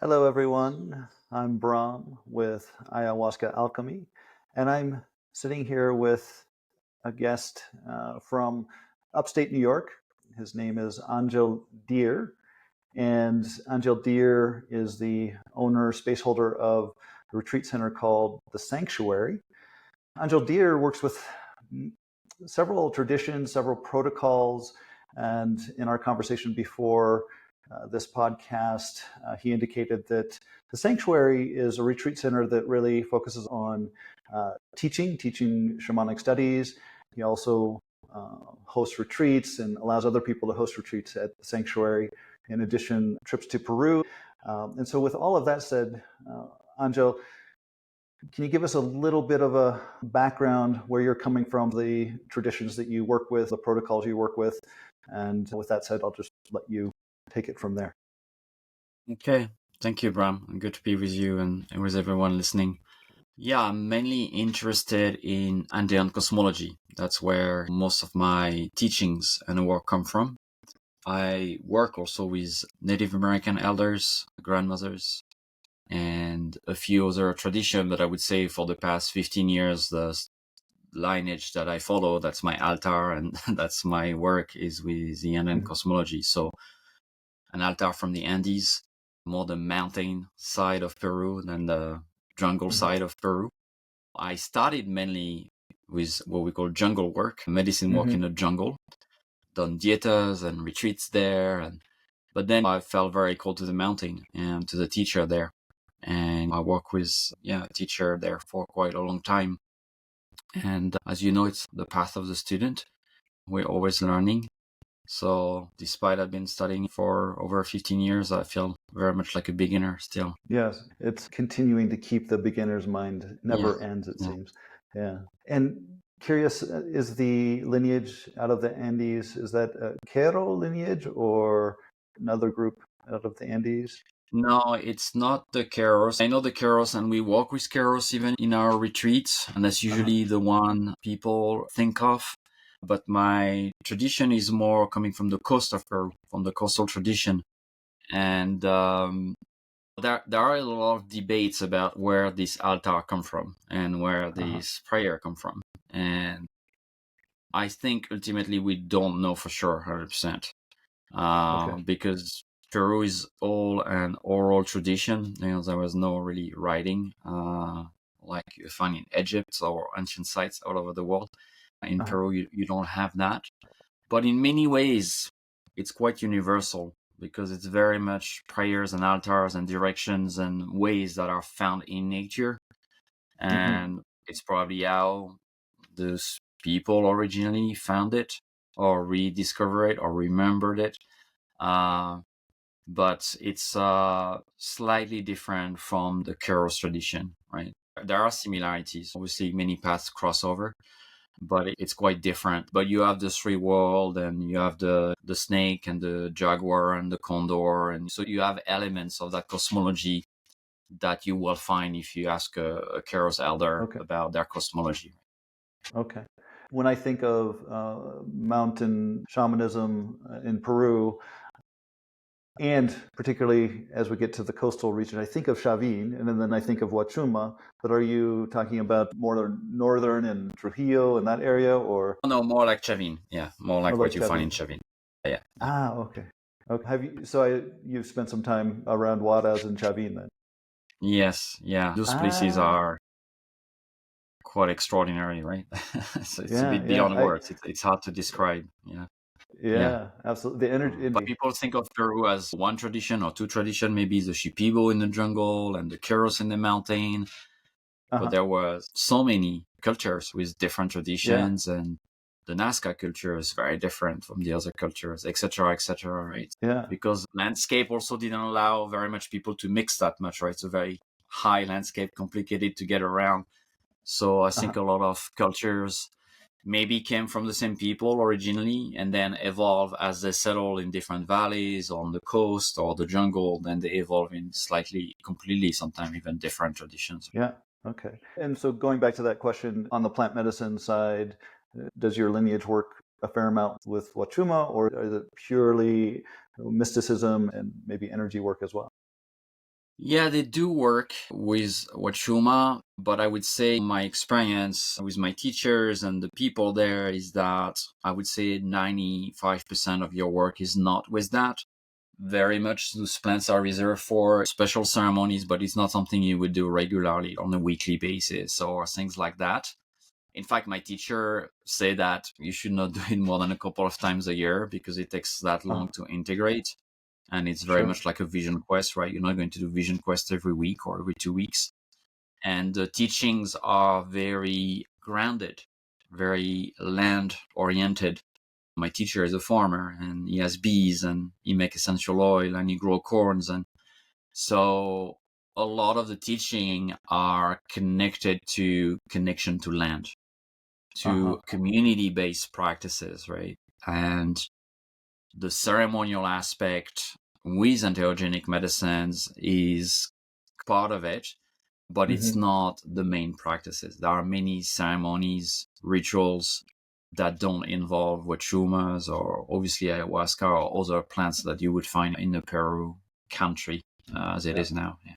Hello, everyone. I'm Bram with Ayahuasca Alchemy, and I'm sitting here with a guest from Upstate New York. His name is Angell Deer, and Angell Deer is the owner, space holder of a retreat center called The Sanctuary. Angell Deer works with several traditions, several protocols, and in our conversation before this podcast, he indicated that the Sanctuary is a retreat center that really focuses on teaching shamanic studies. He also hosts retreats and allows other people to host retreats at the Sanctuary, in addition, trips to Peru. And so with all of that said, Angel, can you give us a little bit of a background where you're coming from, the traditions that you work with, the protocols you work with? And with that said, I'll just let you take it from there. Okay, thank you, Bram. Good to be with you and with everyone listening. Yeah, I'm mainly interested in Andean cosmology. That's where most of my teachings and work come from. I work also with Native American elders, grandmothers, and a few other traditions, but I would say for the past 15 years, the lineage that I follow, that's my altar and that's my work, is with the Andean cosmology. So an altar from the Andes, more the mountain side of Peru than the jungle side of Peru. I started mainly with what we call jungle work, medicine work in the jungle, done dietas and retreats there. But then I felt very close to the mountain and to the teacher there. And I worked with a teacher there for quite a long time. And as you know, it's the path of the student. We're always learning. So despite I've been studying for over 15 years, I feel very much like a beginner still. Yes, it's continuing to keep the beginner's mind never ends, it seems. Yeah. And curious, is the lineage out of the Andes, is that a Quero lineage or another group out of the Andes? No, it's not the Keros. I know the Keros and we walk with Keros even in our retreats. And that's usually the one people think of. But my tradition is more coming from the coast of Peru, from the coastal tradition. And there are a lot of debates about where this altar come from and where this prayer come from. And I think ultimately we don't know for sure 100%. Because Peru is all an oral tradition. There was no really writing like you find in Egypt or ancient sites all over the world. In Peru, you don't have that. But in many ways, it's quite universal because it's very much prayers and altars and directions and ways that are found in nature. And it's probably how those people originally found it or rediscovered it or remembered it. But it's slightly different from the Keros tradition, right? There are similarities. Obviously, many paths cross over, but it's quite different. But you have the three world, and you have the snake and the jaguar and the condor, and so you have elements of that cosmology that you will find if you ask a Keros elder about their cosmology. Okay. When I think of mountain shamanism in Peru, and particularly as we get to the coastal region, I think of Chavin, and then I think of Huachuma. But are you talking about more northern and Trujillo and that area, or? No, more like Chavin. Yeah, more like what you find in Chavin. Yeah. Okay. Have you? You've spent some time around Huaraz and Chavin then? Yes. Yeah. Those places are quite extraordinary, right? So it's a bit beyond words. It's hard to describe. Yeah, absolutely. The energy. But people think of Peru as one tradition or two tradition. Maybe the Shipibo in the jungle and the Keros in the mountain. But there were so many cultures with different traditions, and the Nazca culture is very different from the other cultures, etc., right? Yeah. Because landscape also didn't allow very much people to mix that much, right? It's a very high landscape, complicated to get around. So I think a lot of cultures maybe came from the same people originally and then evolve as they settle in different valleys on the coast or the jungle. Then they evolve in slightly, completely, sometimes even different traditions. Yeah. Okay. And so going back to that question on the plant medicine side, does your lineage work a fair amount with Huachuma, or is it purely mysticism and maybe energy work as well? Yeah, they do work with Wachuma, but I would say my experience with my teachers and the people there is that I would say 95% of your work is not with that. Very much those plants are reserved for special ceremonies, but it's not something you would do regularly on a weekly basis or things like that. In fact, my teacher said that you should not do it more than a couple of times a year because it takes that long to integrate. And it's very Sure. much like a vision quest, right? You're not going to do vision quest every week or every 2 weeks. And the teachings are very grounded, very land oriented. My teacher is a farmer and he has bees and he makes essential oil and he grow corns. And so a lot of the teaching are connected to connection to land, Uh-huh. to community-based practices, right? And the ceremonial aspect with entheogenic medicines is part of it, but it's Hmm. not the main practices. There are many ceremonies, rituals that don't involve wachumas or obviously ayahuasca or other plants that you would find in the Peru country as it Yeah. is now. Yeah.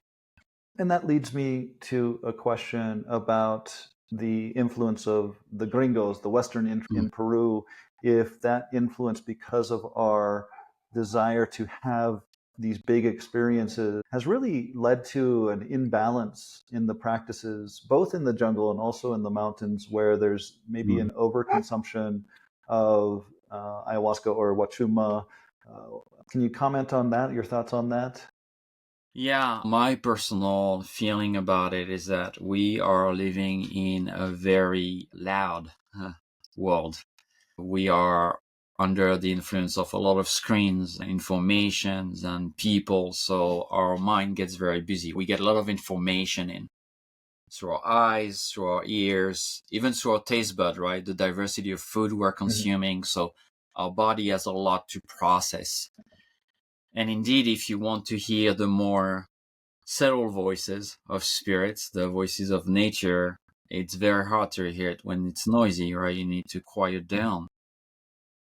And that leads me to a question about the influence of the gringos, the Western in Peru, if that influence, because of our desire to have these big experiences, has really led to an imbalance in the practices, both in the jungle and also in the mountains, where there's maybe Mm. an overconsumption of ayahuasca or wachuma. Uh, can you comment on that? Your thoughts on that? Yeah, my personal feeling about it is that we are living in a very loud world. We are under the influence of a lot of screens, informations, and people, so our mind gets very busy. We get a lot of information in through our eyes, through our ears, even through our taste bud, right? The diversity of food we're Mhm. consuming. So our body has a lot to process. And indeed, if you want to hear the more subtle voices of spirits, the voices of nature, it's very hard to hear it when it's noisy, right? You need to quiet down.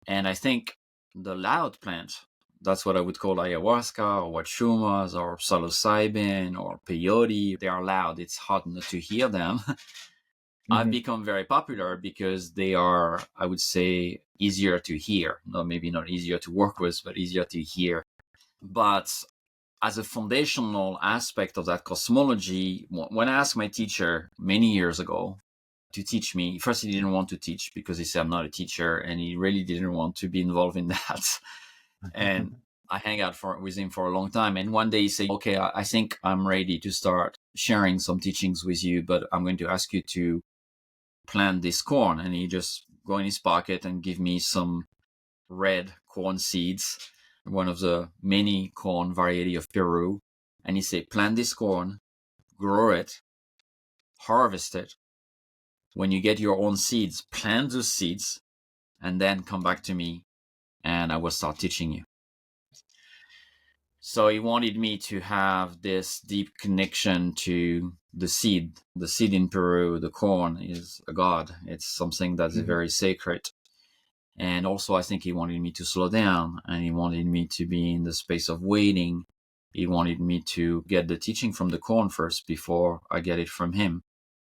And I think the loud plant, that's what I would call ayahuasca or wachumas or psilocybin or peyote, they are loud. It's hard not to hear them. I've Mhm. become very popular because they are, I would say, easier to hear. No, maybe not easier to work with, but easier to hear. But as a foundational aspect of that cosmology, when I asked my teacher many years ago to teach me, first he didn't want to teach because he said I'm not a teacher, and he really didn't want to be involved in that. And I hang out with him for a long time. And one day he said, "Okay, I think I'm ready to start sharing some teachings with you, but I'm going to ask you to plant this corn." And he just go in his pocket and give me some red corn seeds, one of the many corn variety of Peru. And he said, plant this corn, grow it, harvest it. When you get your own seeds, plant those seeds, and then come back to me and I will start teaching you. So he wanted me to have this deep connection to the seed. The seed in Peru, the corn, is a god. It's something that's Mhm. very sacred. And also, I think he wanted me to slow down and he wanted me to be in the space of waiting. He wanted me to get the teaching from the corn first before I get it from him.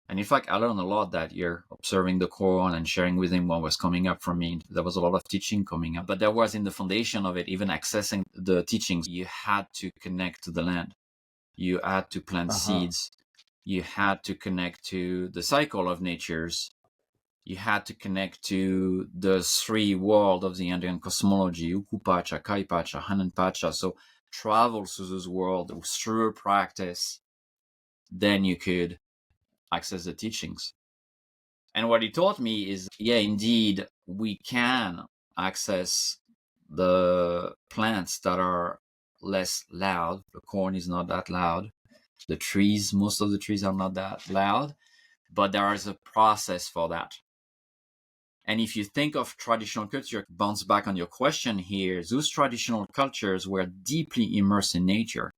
And in fact, I learned a lot that year observing the corn and sharing with him what was coming up from me. There was a lot of teaching coming up, but there was in the foundation of it, even accessing the teachings, you had to connect to the land. You had to plant Uh-huh. seeds. You had to connect to the cycle of natures. You had to connect to the three world of the Andean cosmology, Ukupacha, Kaipacha, Hananpacha. So travel through this world through practice, then you could access the teachings. And what he taught me is, yeah, indeed, we can access the plants that are less loud. The corn is not that loud. The trees, most of the trees are not that loud, but there is a process for that. And if you think of traditional culture, bounce back on your question here, those traditional cultures were deeply immersed in nature.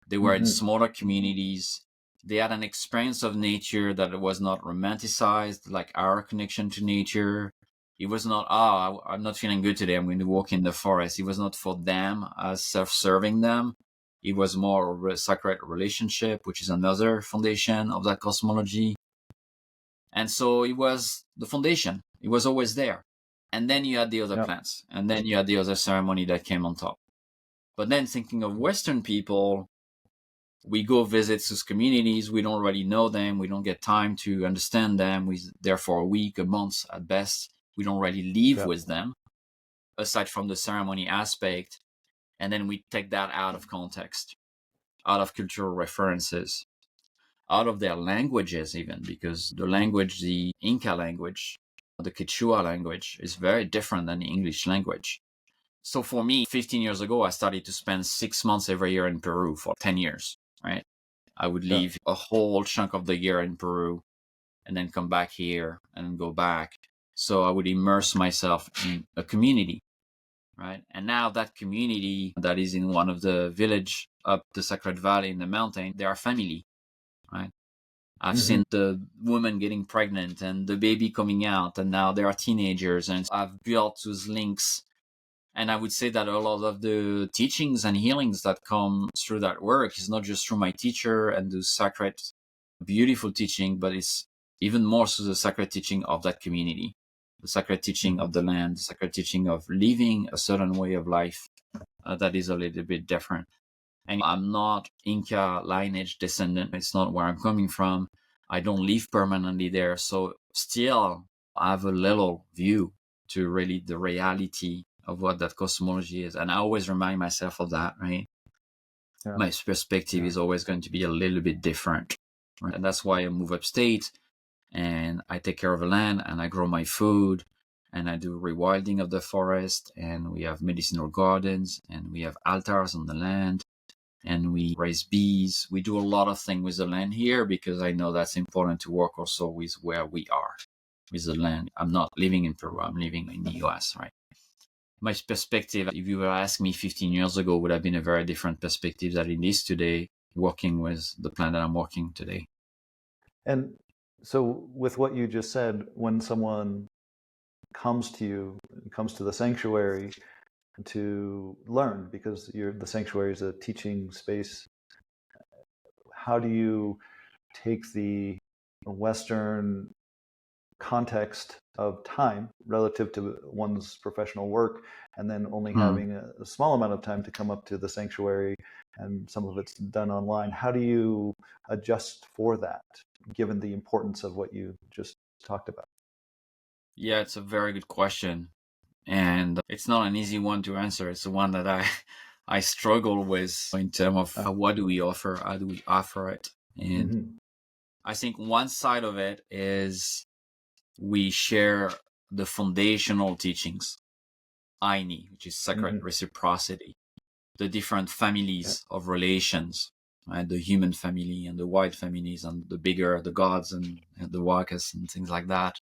They were in Mhm. smaller communities. They had an experience of nature that was not romanticized like our connection to nature. It was not, I'm not feeling good today. I'm going to walk in the forest. It was not for them as self-serving them. It was more of a sacred relationship, which is another foundation of that cosmology. And so it was the foundation. It was always there. And then you had the other plants, and then you had the other ceremony that came on top. But then thinking of Western people, we go visit those communities. We don't really know them. We don't get time to understand them. We're there for a week, a month at best. We don't really live with them, aside from the ceremony aspect. And then we take that out of context, out of cultural references, out of their languages even, because the language, the Inca language, the Quechua language is very different than the English language. So for me, 15 years ago, I started to spend 6 months every year in Peru for 10 years, right? I would leave a whole chunk of the year in Peru and then come back here and go back. So I would immerse myself in a community, right? And now that community that is in one of the village up the Sacred Valley in the mountain, they are family, right? I've seen the woman getting pregnant and the baby coming out, and now they are teenagers, and I've built those links. And I would say that a lot of the teachings and healings that come through that work is not just through my teacher and the sacred, beautiful teaching, but it's even more so the sacred teaching of that community, the sacred teaching of the land, the sacred teaching of living a certain way of life that is a little bit different. And I'm not Inca lineage descendant. It's not where I'm coming from. I don't live permanently there. So still, I have a little view to really the reality of what that cosmology is. And I always remind myself of that, right? My perspective is always going to be a little bit different. Right? And that's why I move upstate and I take care of the land and I grow my food and I do rewilding of the forest, and we have medicinal gardens and we have altars on the land. And we raise bees. We do a lot of things with the land here because I know that's important to work also with where we are, with the land. I'm not living in Peru. I'm living in the US, right? My perspective, if you were asking me 15 years ago, would have been a very different perspective than it is today, working with the plant that I'm working today. And so with what you just said, when someone comes to you, comes to the sanctuary to learn, because the sanctuary is a teaching space, how do you take the Western context of time relative to one's professional work, and then only having a small amount of time to come up to the sanctuary, and some of it's done online? How do you adjust for that, given the importance of what you just talked about? Yeah, it's a very good question. And it's not an easy one to answer. It's the one that I struggle with in terms of what do we offer? How do we offer it? And I think one side of it is we share the foundational teachings, Aini, which is sacred reciprocity, the different families of relations, right? The human family and the wild families and the bigger, the gods and the wakas and things like that.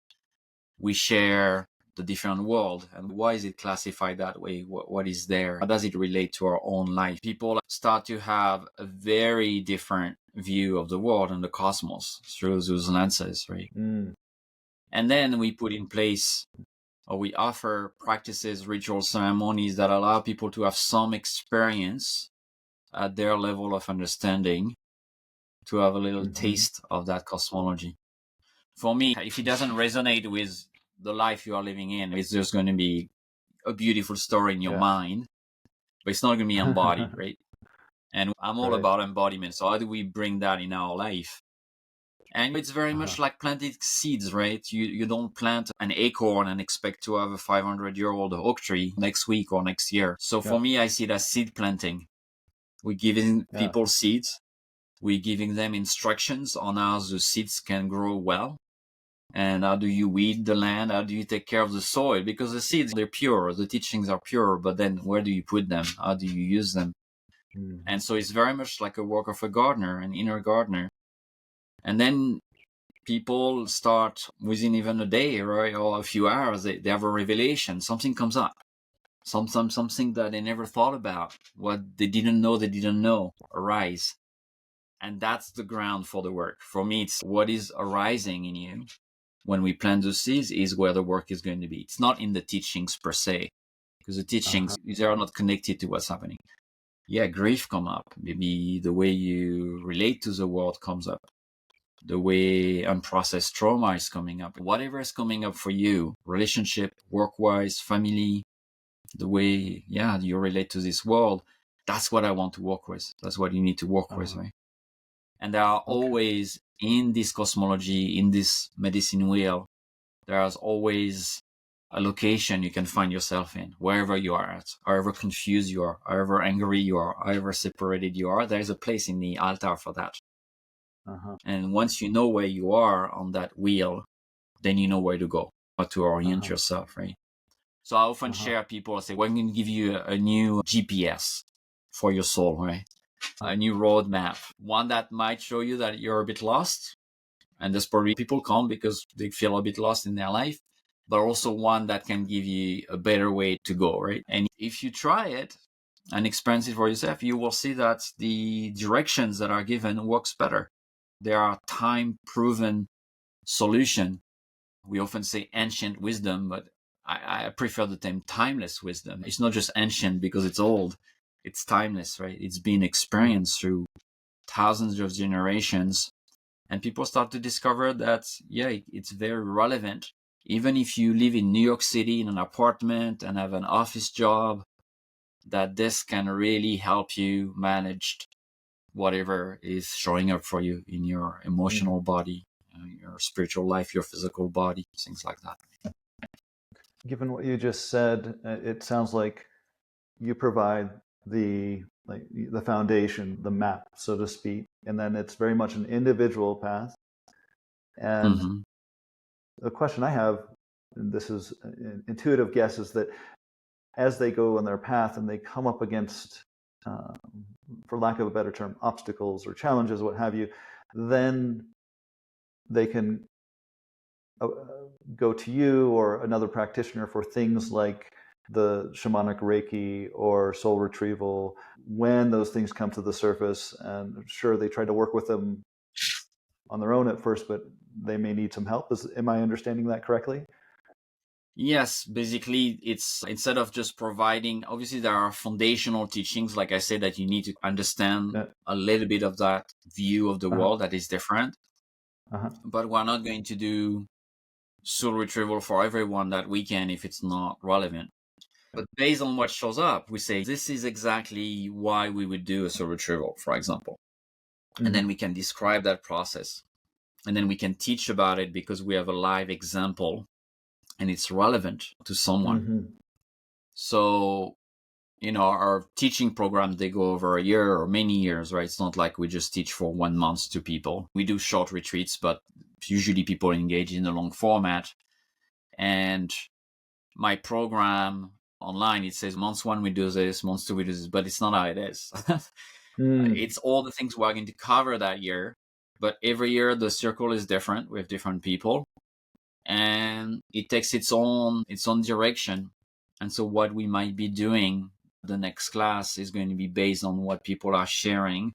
We share the different world and why is it classified that way? What is there? How does it relate to our own life? People start to have a very different view of the world and the cosmos through those lenses, right? And then we put in place, or we offer practices, ritual ceremonies that allow people to have some experience at their level of understanding, to have a little taste of that cosmology. For me, if it doesn't resonate with the life you are living in, it's just going to be a beautiful story in your mind, but it's not going to be embodied, right? And I'm all about embodiment. So how do we bring that in our life? And it's very much like planting seeds, right? You don't plant an acorn and expect to have a 500-year-old oak tree next week or next year. So for me, I see it as seed planting. We're giving people seeds. We're giving them instructions on how the seeds can grow well. And how do you weed the land? How do you take care of the soil? Because the seeds, they're pure. The teachings are pure. But then where do you put them? How do you use them? And so it's very much like a work of a gardener, an inner gardener. And then people start within even a day, right, or a few hours, they have a revelation. Something comes up. Something that they never thought about. What they didn't know arise. And that's the ground for the work. For me, it's what is arising in you when we plant those seeds is where the work is going to be. It's not in the teachings per se, because the teachings, they are not connected to what's happening. grief come up. Maybe the way you relate to the world comes up. The way unprocessed trauma is coming up. Whatever is coming up for you, relationship, work-wise, family, the way, you relate to this world, that's what I want to work with. That's what you need to work with, right? And there are always, in this cosmology, in this medicine wheel, there's always a location you can find yourself in, wherever you are at, however confused you are, however angry you are, however separated you are, there's a place in the altar for that. And once you know where you are on that wheel, then you know where to go, how to orient yourself, right? So I often share, people say, we're going to give you a new GPS for your soul, right? A new roadmap, one that might show you that you're a bit lost. And there's probably people come because they feel a bit lost in their life, but also one that can give you a better way to go, right? And if you try it and experience it for yourself, you will see that the directions that are given works better. There are time-proven solutions. We often say ancient wisdom, but I prefer the term timeless wisdom. It's not just ancient because it's old. It's timeless, right? It's been experienced through thousands of generations. And people start to discover that, it's very relevant. Even if you live in New York City in an apartment and have an office job, that this can really help you manage whatever is showing up for you in your emotional body, your spiritual life, your physical body, things like that. Given what you just said, it sounds like you provide the foundation, the map, so to speak, and then it's very much an individual path. And the question I have, and this is an intuitive guess, is that as they go on their path and they come up against, for lack of a better term, obstacles or challenges, what have you, then they can go to you or another practitioner for things like the shamanic Reiki or soul retrieval when those things come to the surface. And sure, they try to work with them on their own at first, but they may need some help. Am I understanding that correctly? Yes, basically, it's instead of just providing, obviously there are foundational teachings, like I said, that you need to understand a little bit of that view of the world that is different. But we're not going to do soul retrieval for everyone that weekend if it's not relevant. But based on what shows up, we say, this is exactly why we would do a soul retrieval, for example. And then we can describe that process. And then we can teach about it because we have a live example and it's relevant to someone. So, our teaching programs, they go over a year or many years, right? It's not like we just teach for 1 month to people. We do short retreats, but usually people engage in a long format. And my program online, it says month 1 we do this, month 2 we do this, but it's not how it is. It's all the things we're going to cover that year, but every year the circle is different with different people, and it takes its own direction. And so what we might be doing the next class is going to be based on what people are sharing,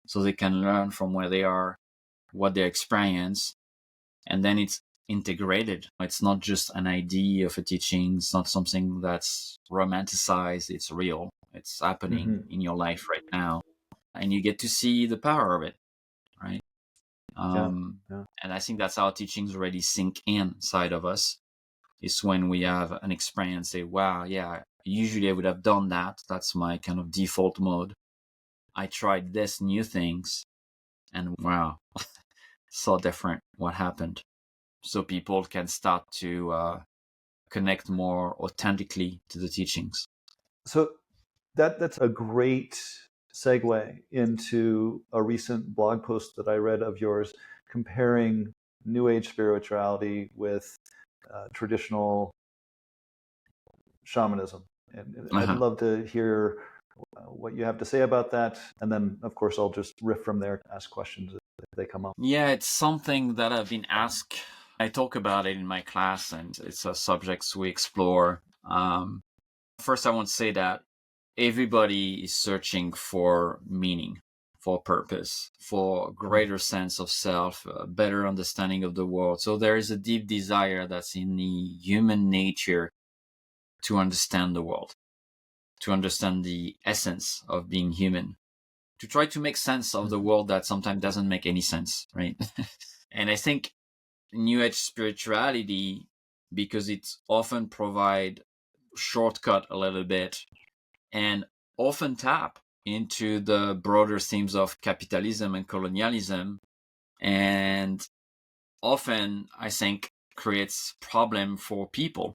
so they can learn from where they are, what they experience, and then it's integrated. It's not just an idea of a teaching. It's not something that's romanticized. It's real. It's happening in your life right now. And you get to see the power of it, right? And I think that's how teachings already sink inside of us. Is when we have an experience, say, wow, usually I would have done that. That's my kind of default mode. I tried this new things and wow, so different what happened. So people can start to connect more authentically to the teachings. So that's a great segue into a recent blog post that I read of yours comparing New Age spirituality with traditional shamanism. And I'd love to hear what you have to say about that. And then, of course, I'll just riff from there, ask questions if they come up. Yeah, it's something that I've been asked. I talk about it in my class, and it's a subject we explore. First, I want to say that everybody is searching for meaning, for purpose, for a greater sense of self, a better understanding of the world. So there is a deep desire that's in the human nature to understand the world, to understand the essence of being human, to try to make sense of the world that sometimes doesn't make any sense, right? And I think New Age spirituality, because it often provide shortcut a little bit and often tap into the broader themes of capitalism and colonialism, and often I think creates problem for people,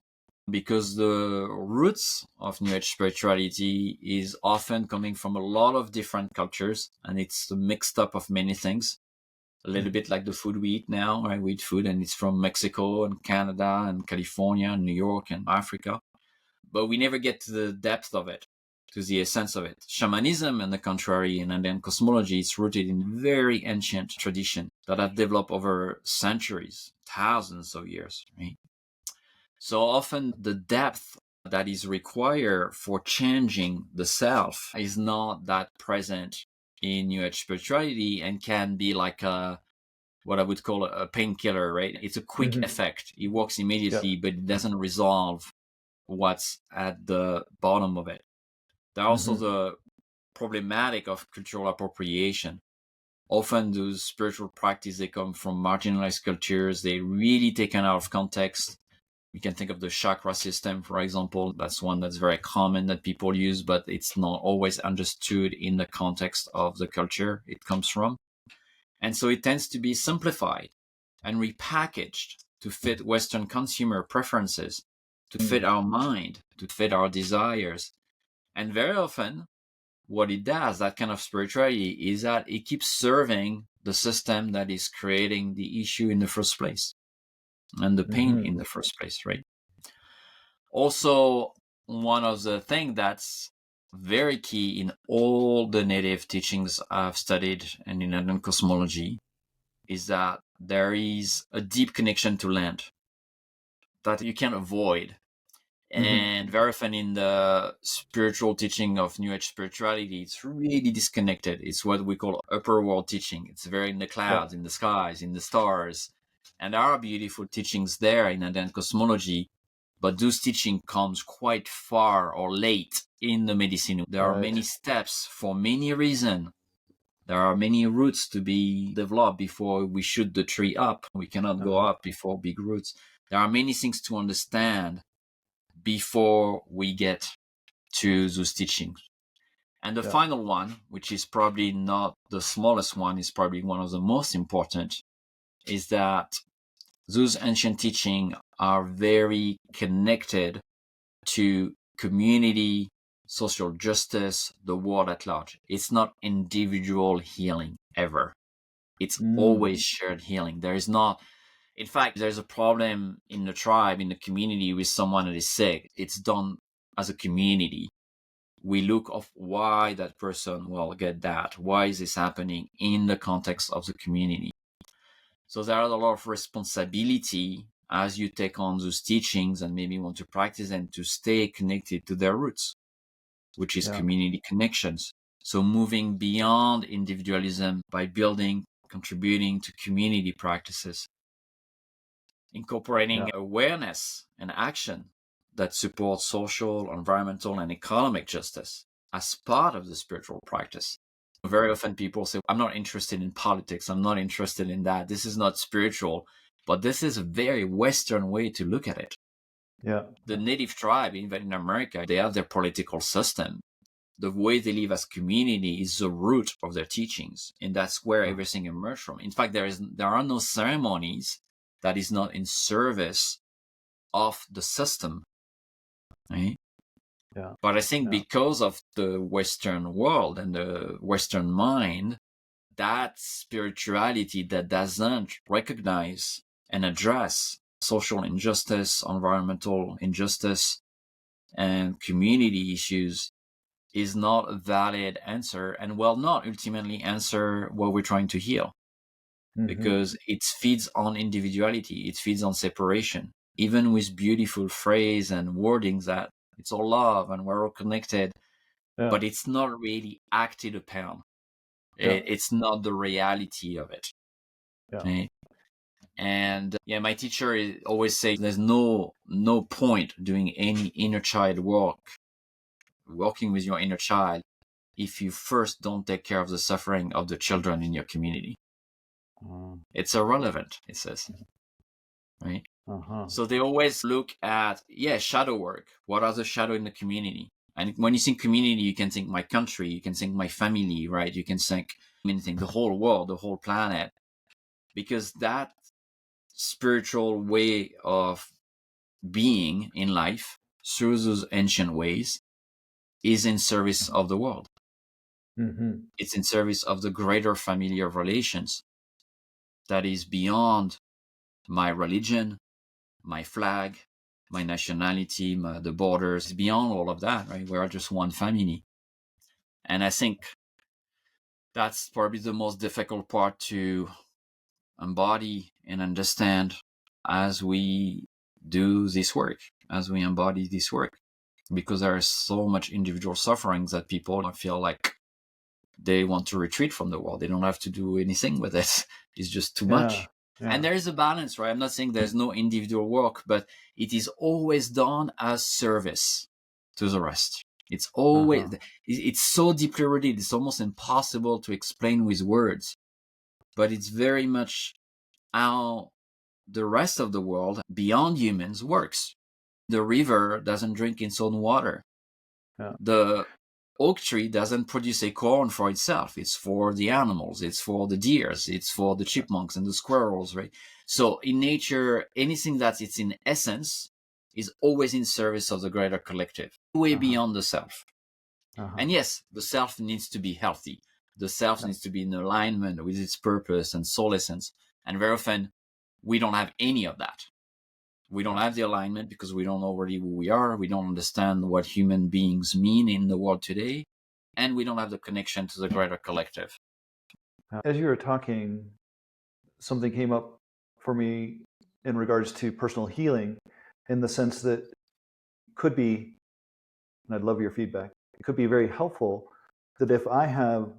because the roots of New Age spirituality is often coming from a lot of different cultures, and it's mixed up of many things. A little bit like the food we eat now, right? We eat food and it's from Mexico and Canada and California and New York and Africa. But we never get to the depth of it, to the essence of it. Shamanism, on the contrary, in Andean cosmology, is rooted in very ancient tradition that have developed over centuries, thousands of years, right? So often the depth that is required for changing the self is not that present in New Age spirituality, and can be like what I would call a painkiller, right? It's a quick effect. It works immediately, but it doesn't resolve what's at the bottom of it. There are also the problematic of cultural appropriation. Often those spiritual practices, they come from marginalized cultures. They really taken out of context. You can think of the chakra system, for example. That's one that's very common that people use, but it's not always understood in the context of the culture it comes from. And so it tends to be simplified and repackaged to fit Western consumer preferences, to fit our mind, to fit our desires. And very often, what it does, that kind of spirituality, is that it keeps serving the system that is creating the issue in the first place and the pain in the first place, right? Also, one of the things that's very key in all the native teachings I've studied and in Andean cosmology is that there is a deep connection to land that you can't avoid. And very often in the spiritual teaching of New Age spirituality, it's really disconnected. It's what we call upper world teaching. It's very in the clouds, in the skies, in the stars. And there are beautiful teachings there in Andean cosmology, but those teaching comes quite far or late in the medicine. There are many steps for many reasons. There are many roots to be developed before we shoot the tree up. We cannot go up before big roots. There are many things to understand before we get to those teachings. And the final one, which is probably not the smallest one, is probably one of the most important, is that those ancient teachings are very connected to community, social justice, the world at large. It's not individual healing ever. It's always shared healing. There is not, in fact, there's a problem in the tribe, in the community with someone that is sick. It's done as a community. We look of why that person will get that. Why is this happening in the context of the community? So there are a lot of responsibility as you take on those teachings and maybe want to practice them to stay connected to their roots, which is community connections. So moving beyond individualism by building, contributing to community practices, incorporating awareness and action that supports social, environmental, and economic justice as part of the spiritual practice. Very often people say, I'm not interested in politics. I'm not interested in that. This is not spiritual. But this is a very Western way to look at it. The native tribe, even in America, they have their political system. The way they live as community is the root of their teachings. And that's where everything emerged from. In fact, there are no ceremonies that is not in service of the system. Right? But I think because of the Western world and the Western mind, that spirituality that doesn't recognize and address social injustice, environmental injustice, and community issues is not a valid answer, and will not ultimately answer what we're trying to heal. Because it feeds on individuality, it feeds on separation, even with beautiful phrase and wordings that it's all love and we're all connected, but it's not really acted upon. It's not the reality of it. Right? And my teacher always says there's no point doing any inner child work working with your inner child if you first don't take care of the suffering of the children in your community. It's irrelevant, it says, right? So they always look at, shadow work. What are the shadow in the community? And when you think community, you can think my country, you can think my family, right? You can think anything, the whole world, the whole planet, because that spiritual way of being in life through those ancient ways is in service of the world. It's in service of the greater family of relations that is beyond my religion, my flag, my nationality, the borders, beyond all of that, right? We are just one family. And I think that's probably the most difficult part to embody and understand as we do this work, as we embody this work, because there is so much individual sufferings that people feel like they want to retreat from the world. They don't have to do anything with it. It's just too much. And there is a balance, right? I'm not saying there's no individual work, but it is always done as service to the rest. It's always, it's so deeply rooted, it's almost impossible to explain with words, but it's very much how the rest of the world beyond humans works. The river doesn't drink its own water. The oak tree doesn't produce a corn for itself. It's for the animals. It's for the deers. It's for the chipmunks and the squirrels, right? So in nature, anything that it's in essence is always in service of the greater collective, way beyond the self. And yes, the self needs to be healthy. The self needs to be in alignment with its purpose and soul essence. And very often, we don't have any of that. We don't have the alignment because we don't know really who we are. We don't understand what human beings mean in the world today. And we don't have the connection to the greater collective. As you were talking, something came up for me in regards to personal healing, in the sense that could be, and I'd love your feedback, it could be very helpful that if I have,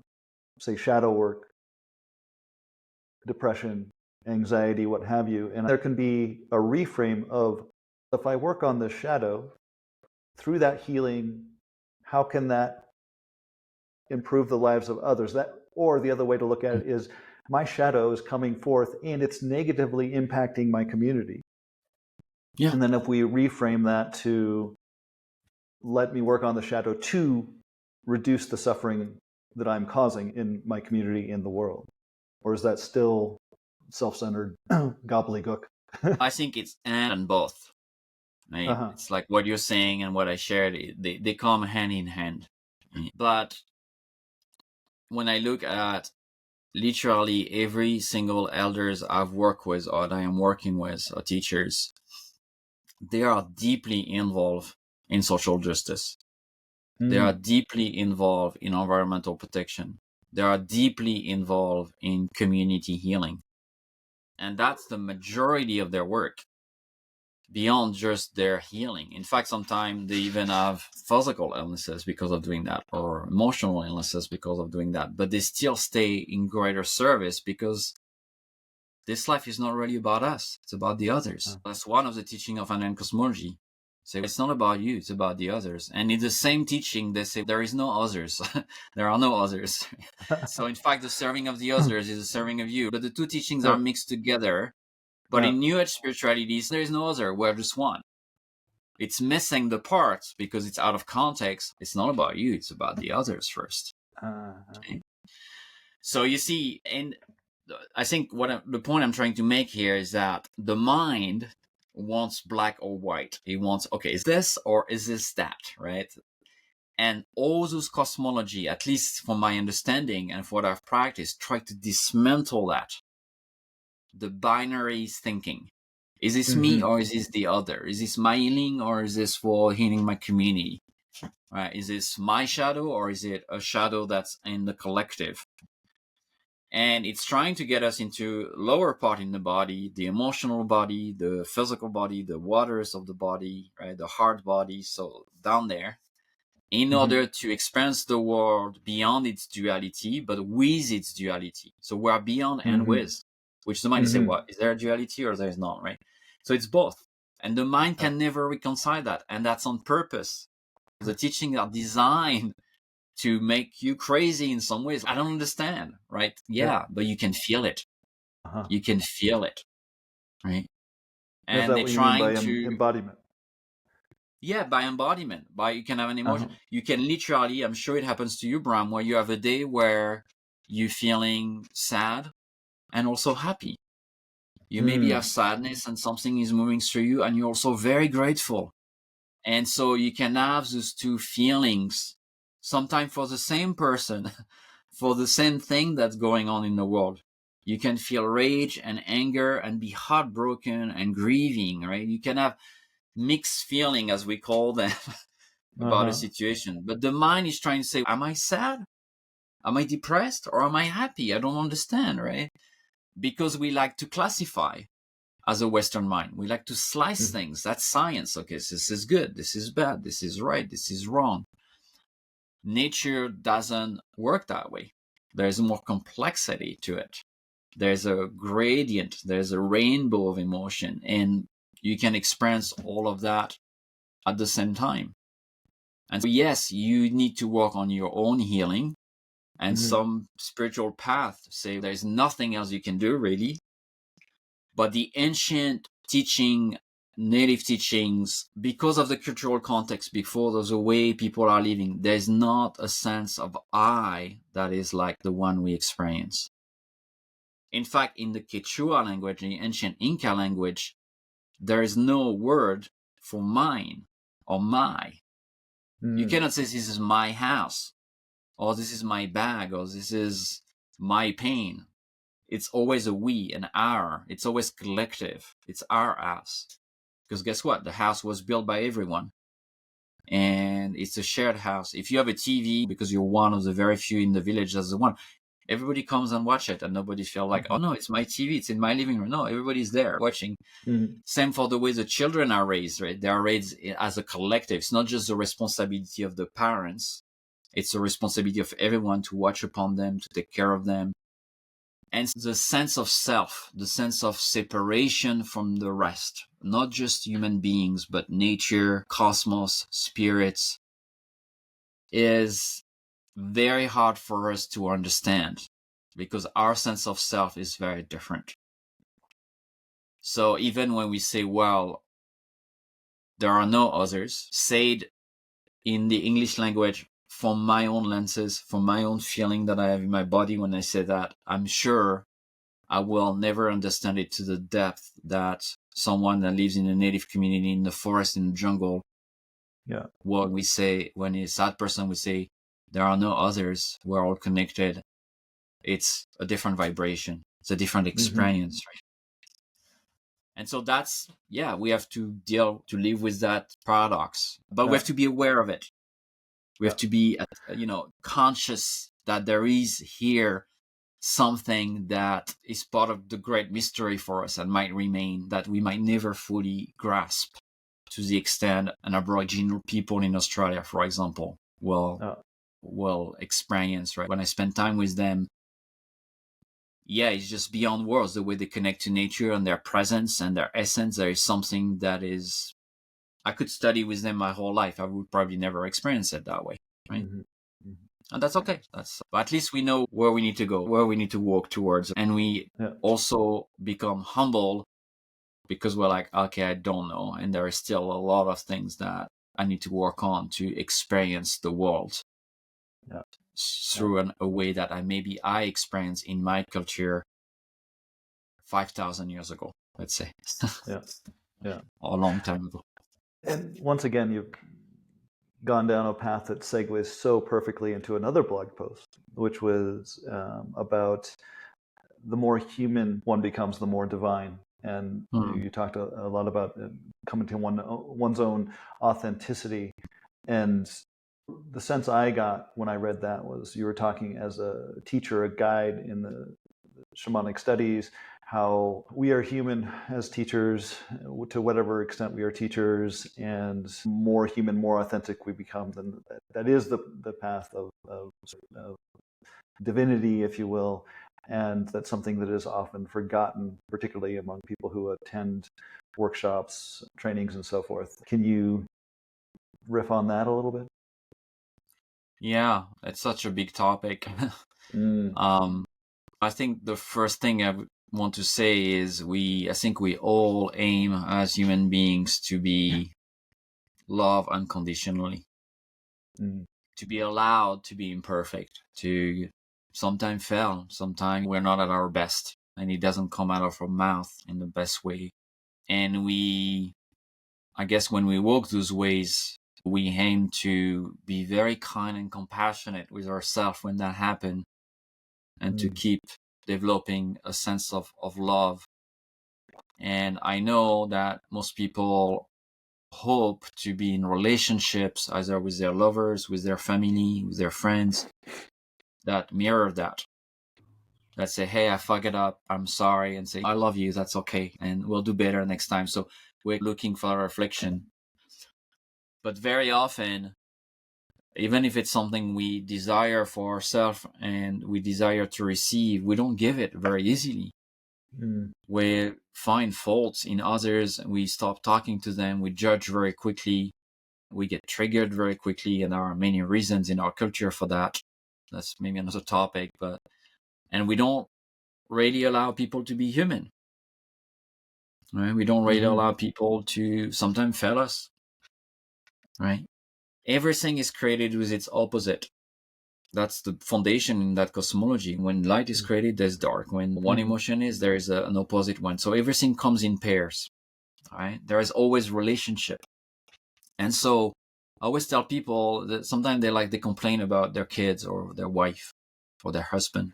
say, shadow work, depression, anxiety, what have you, and there can be a reframe of, if I work on the shadow, through that healing, how can that improve the lives of others? That, or the other way to look at it is, my shadow is coming forth and it's negatively impacting my community. And then if we reframe that to, let me work on the shadow to reduce the suffering that I'm causing in my community, in the world. Or is that still self-centered gobbledygook? I think it's and both. Right? It's like what you're saying and what I shared, they come hand in hand. But when I look at literally every single elders I've worked with or that I am working with or teachers, they are deeply involved in social justice. They are deeply involved in environmental protection. They are deeply involved in community healing. And that's the majority of their work, beyond just their healing. In fact, sometimes they even have physical illnesses because of doing that, or emotional illnesses because of doing that, but they still stay in greater service because this life is not really about us. It's about the others. That's one of the teaching of Andean cosmology. So it's not about you, it's about the others. And in the same teaching, they say there is no others. There are no others. So in fact, the serving of the others is a serving of you. But the two teachings are mixed together. But in New Age spirituality, there is no other. We're just one. It's missing the parts because it's out of context. It's not about you. It's about the others first. Okay? So you see, and I think the point I'm trying to make here is that the mind wants black or white. It wants, okay, is this or is this that, right? And all those cosmology, at least from my understanding and for what I've practiced, try to dismantle that. The binary thinking. Is this me or is this the other? Is this my healing or is this for healing my community? Right? Is this my shadow or is it a shadow that's in the collective? And it's trying to get us into lower part in the body, the emotional body, the physical body, the waters of the body, right? The heart body. So down there, in order to experience the world beyond its duality, but with its duality. So we're beyond and with, which the mind is say, what? Is there a duality or there is not, right? So it's both. And the mind can never reconcile that. And that's on purpose. The teachings are designed to make you crazy in some ways. I don't understand, right? Yeah, but you can feel it. You can feel it, right? Is And that they're what you mean by trying to, embodiment? yeah, by embodiment, by you can have an emotion. You can literally, I'm sure it happens to you, Bram, where you have a day where you're feeling sad and also happy. You maybe have sadness and something is moving through you, and you're also very grateful. And so you can have those two feelings, sometimes for the same person, for the same thing that's going on in the world. You can feel rage and anger and be heartbroken and grieving, right? You can have mixed feeling, as we call them, about a situation. But the mind is trying to say, am I sad? Am I depressed? Or am I happy? I don't understand, right? Because we like to classify as a Western mind. We like to slice things. That's science. Okay, so this is good. This is bad. This is right. This is wrong. Nature doesn't work that way. There's more complexity to it. There's a gradient. There's a rainbow of emotion. And you can experience all of that at the same time. And so, yes, you need to work on your own healing. And some spiritual path say there's nothing else you can do, really. But the ancient teaching, native teachings, because of the cultural context before, there's a way people are living, there's not a sense of I that is like the one we experience. In fact, in the Quechua language, in the ancient Inca language, there is no word for mine or my. You cannot say this is my house, or this is my bag, or this is my pain. It's always a we, an our. It's always collective. It's our house. Because guess what? The house was built by everyone. And it's a shared house. If you have a TV, because you're one of the very few in the village that's the one, everybody comes and watch it, and nobody feels like, oh no, it's my TV, it's in my living room. No, everybody's there watching. Same for the way the children are raised, right? They are raised as a collective. It's not just the responsibility of the parents. It's the responsibility of everyone to watch upon them, to take care of them. And the sense of self, the sense of separation from the rest, not just human beings, but nature, cosmos, spirits, is very hard for us to understand because our sense of self is very different. So even when we say, well, there are no others, said in the English language, from my own lenses, from my own feeling that I have in my body when I say that, I'm sure I will never understand it to the depth that someone that lives in a native community in the forest, in the jungle, what we say when a sad person would say, there are no others, we're all connected. It's a different vibration. It's a different experience, right? And so that's, we have to live with that paradox, but we have to be aware of it. We have to be, conscious that there is here something that is part of the great mystery for us and might remain, that we might never fully grasp to the extent an Aboriginal people in Australia, for example, will experience, right? When I spend time with them, it's just beyond words, the way they connect to nature and their presence and their essence. There is something that is, I could study with them my whole life. I would probably never experience it that way, right? And that's okay. But at least we know where we need to go, where we need to walk towards. And we also become humble because we're like, okay, I don't know. And there is still a lot of things that I need to work on to experience the world through a way that I experienced in my culture 5,000 years ago, let's say. A long time ago. And once again, you've gone down a path that segues so perfectly into another blog post, which was about the more human one becomes, the more divine. And you talked a lot about coming to one's own authenticity. And the sense I got when I read that was you were talking as a teacher, a guide in the shamanic studies, how we are human as teachers to whatever extent we are teachers, and more human, more authentic we become. Then that is the path of divinity, if you will. And that's something that is often forgotten, particularly among people who attend workshops, trainings, and so forth. Can you riff on that a little bit? Yeah, it's such a big topic. Mm, um, I think the first thing I would want to say is I think we all aim as human beings to be loved unconditionally, mm, to be allowed to be imperfect, to sometimes fail, sometimes we're not at our best, and it doesn't come out of our mouth in the best way. And I guess when we walk those ways, we aim to be very kind and compassionate with ourselves when that happens, and to mm, keep developing a sense of love. And I know that most people hope to be in relationships, either with their lovers, with their family, with their friends, that mirror that say, hey, I fuck it up, I'm sorry, and say, I love you, that's okay, and we'll do better next time. So we're looking for a reflection. But very often, even if it's something we desire for ourselves and we desire to receive, we don't give it very easily. mm, We find faults in others, we stop talking to them, we judge very quickly, we get triggered very quickly, and there are many reasons in our culture for that. That's maybe another topic, and we don't really allow people to be human. Right? We don't really mm-hmm, allow people to sometimes fail us. Right? Everything is created with its opposite. That's the foundation in that cosmology. When light is created, there's dark. When one mm-hmm, emotion is, there is an opposite one. So everything comes in pairs. Right? There is always relationship. And so I always tell people that sometimes they complain about their kids or their wife or their husband.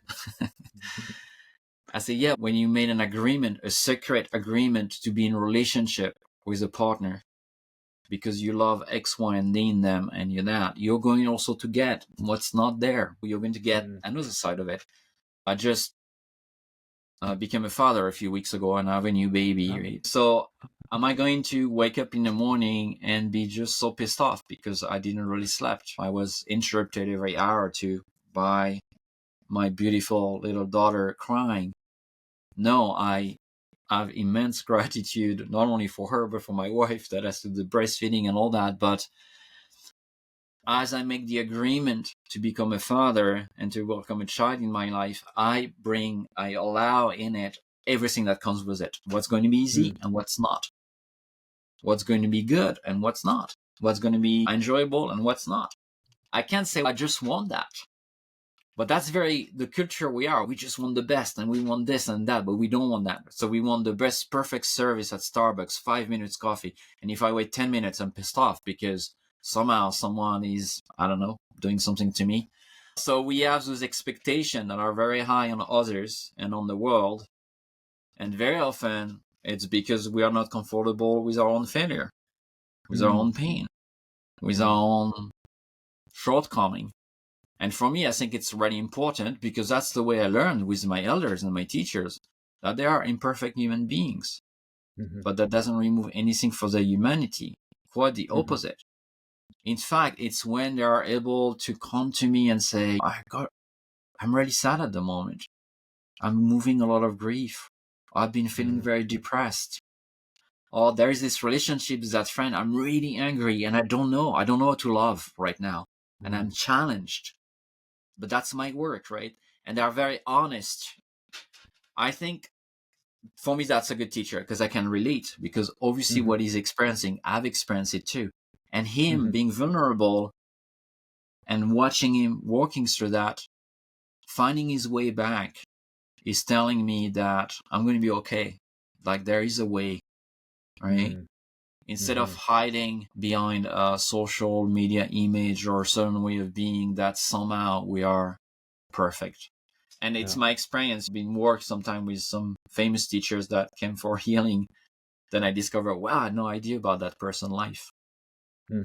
I say, yeah, when you made an agreement, a secret agreement to be in a relationship with a partner because you love X, Y, and Z in them and you're going also to get what's not there. You're going to get mm, another side of it. I just became a father a few weeks ago and I have a new baby. oh, Right? So am I going to wake up in the morning and be just so pissed off because I didn't really sleep? I was interrupted every hour or two by my beautiful little daughter crying. No, I have immense gratitude, not only for her, but for my wife that has to do the breastfeeding and all that. But as I make the agreement to become a father and to welcome a child in my life, I allow in it everything that comes with it. What's going to be easy mm, and what's not. What's going to be good and what's not. What's going to be enjoyable and what's not. I can't say I just want that. But that's very the culture we are. We just want the best and we want this and that, but we don't want that. So we want the best perfect service at Starbucks, 5 minutes coffee. And if I wait 10 minutes, I'm pissed off because somehow someone is, I don't know, doing something to me. So we have those expectations that are very high on others and on the world. And very often it's because we are not comfortable with our own failure, with our mm, own pain, with mm, our own shortcoming. And for me, I think it's really important because that's the way I learned with my elders and my teachers, that they are imperfect human beings. mm-hmm, But that doesn't remove anything for their humanity. Quite the mm-hmm, opposite. In fact, it's when they are able to come to me and say, I'm really sad at the moment. I'm moving a lot of grief. I've been feeling mm-hmm, very depressed. Or there is this relationship with that friend. I'm really angry and I don't know. I don't know how to love right now. And I'm challenged. But that's my work, right? And they're very honest. I think for me, that's a good teacher because I can relate because obviously mm-hmm, what he's experiencing, I've experienced it too. And him mm-hmm, being vulnerable and watching him walking through that, finding his way back is telling me that I'm going to be okay. Like there is a way, right? Instead of mm-hmm, hiding behind a social media image or a certain way of being that somehow we are perfect. And it's yeah, my experience being worked sometime with some famous teachers that came for healing. Then I discovered, wow, I had no idea about that person's life.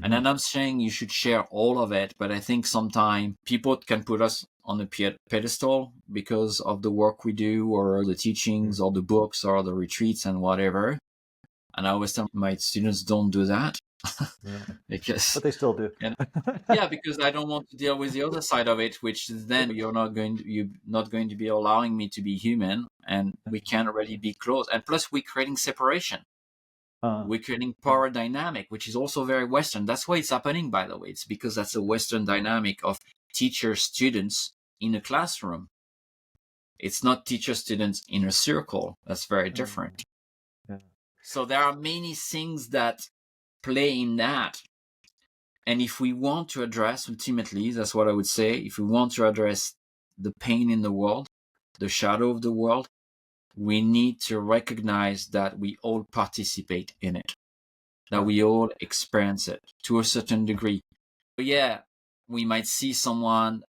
And mm-hmm, then I'm saying you should share all of it, but I think sometimes people can put us on a pedestal because of the work we do or the teachings or the books or the retreats and whatever. And I always tell my students, don't do that yeah. because, But they still do. and yeah, because I don't want to deal with the other side of it, which then you're not going to be allowing me to be human, and we can't really be close. And plus, we're creating separation. We're creating power dynamic, which is also very Western. That's why it's happening, by the way. It's because that's a Western dynamic of teacher students in a classroom. It's not teacher students in a circle. That's very different. So there are many things that play in that. And if we want to address, ultimately, that's what I would say, if we want to address the pain in the world, the shadow of the world, we need to recognize that we all participate in it, that we all experience it to a certain degree. But yeah, we might see someone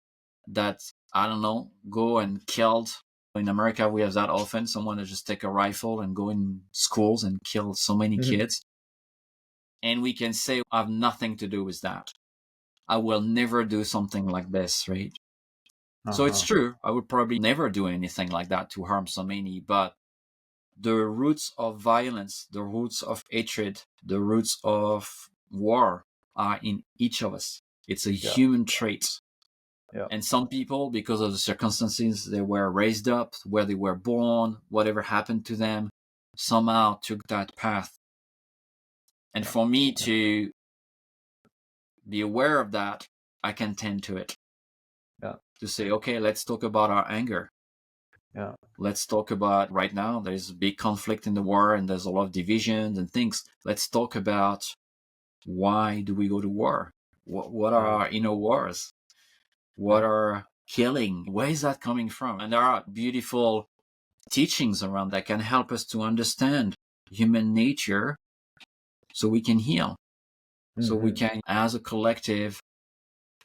that, I don't know, go and killed. In America, we have that often, someone that just take a rifle and go in schools and kill so many kids. And we can say, I have nothing to do with that. I will never do something like this, right? So it's true. I would probably never do anything like that to harm so many, but the roots of violence, the roots of hatred, the roots of war are in each of us. It's a human trait. And some people, because of the circumstances they were raised up, where they were born, whatever happened to them, somehow took that path. And for me to be aware of that, I can tend to it. To say, okay, let's talk about our anger. Let's talk about, right now, there's a big conflict in the war and there's a lot of divisions and things. Let's talk about, why do we go to war? What are our inner wars? What are killing? Where is that coming from? And there are beautiful teachings around that can help us to understand human nature so we can heal. So we can, as a collective,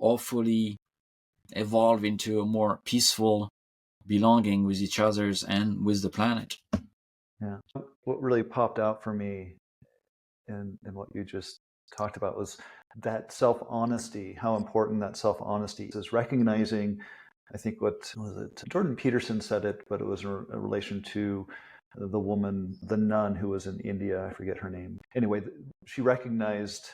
hopefully evolve into a more peaceful belonging with each other's and with the planet. Yeah. What really popped out for me in what you just talked about was that self-honesty, how important that self-honesty is, recognizing, I think, what was it? Jordan Peterson said it, but it was in relation to the woman, the nun who was in India. I forget her name. Anyway, she recognized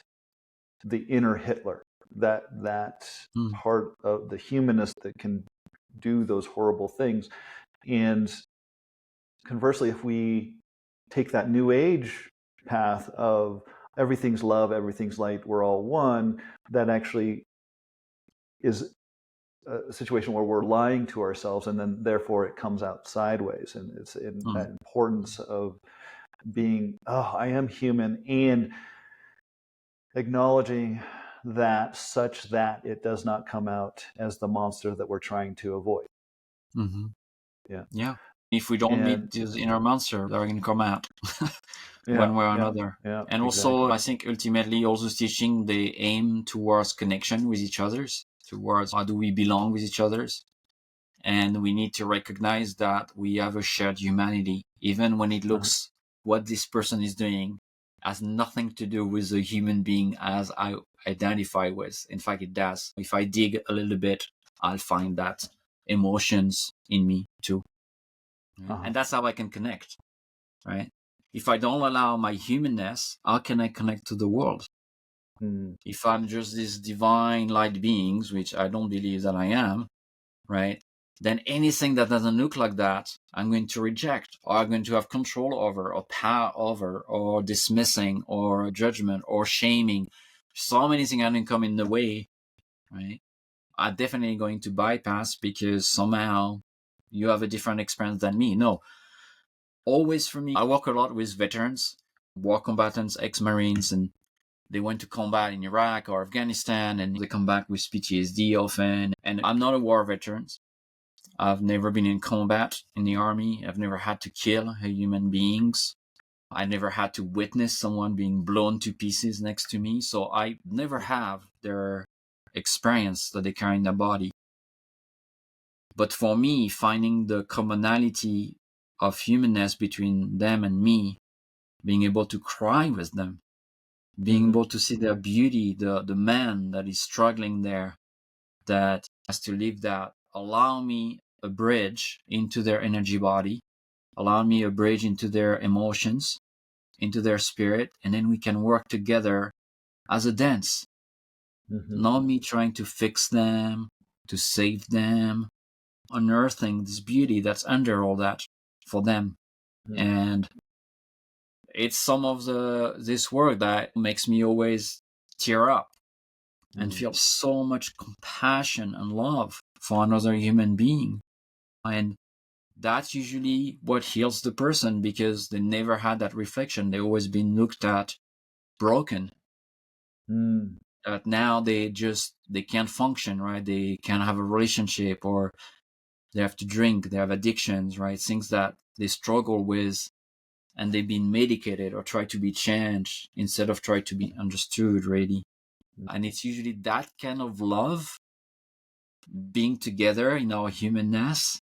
the inner Hitler, that part of the humanist that can do those horrible things. And conversely, if we take that new age path of everything's love, everything's light, we're all one, that actually is a situation where we're lying to ourselves, and then therefore it comes out sideways. And it's in that importance of being, I am human, and acknowledging that, such that it does not come out as the monster that we're trying to avoid. Yeah. If we don't meet this inner monster, they're going to come out one way or another. And also, I think ultimately, also teaching, they aim towards connection with each other's, towards how do we belong with each other's. And we need to recognize that we have a shared humanity, even when it looks what this person is doing has nothing to do with the human being as I identify with. In fact, it does. If I dig a little bit, I'll find that emotions in me too. And that's how I can connect, right? If I don't allow my humanness, how can I connect to the world? If I'm just these divine light beings, which I don't believe that I am, right? Then anything that doesn't look like that, I'm going to reject, or I'm going to have control over, or power over, or dismissing, or judgment, or shaming. So many things are going to come in the way, right? I'm definitely going to bypass because somehow you have a different experience than me. No. Always for me, I work a lot with veterans, war combatants, ex-Marines, and they went to combat in Iraq or Afghanistan, and they come back with PTSD often. And I'm not a war veteran. I've never been in combat in the army. I've never had to kill human beings. I never had to witness someone being blown to pieces next to me. So I never have their experience that they carry in their body. But for me, finding the commonality of humanness between them and me, being able to cry with them, being able to see their beauty, the man that is struggling there, that has to live that, allow me a bridge into their energy body, allow me a bridge into their emotions, into their spirit, and then we can work together as a dance. Not me trying to fix them, to save them, unearthing this beauty that's under all that for them. And It's some of this work that makes me always tear up and Mm. feel so much compassion and love for another human being. And that's usually what heals the person, because they never had that reflection. They've always been looked at broken. Mm. That now they can't function, right? They can't have a relationship, or they have to drink, they have addictions, right? Things that they struggle with, and they've been medicated or try to be changed instead of try to be understood, really. And it's usually that kind of love, being together in our humanness,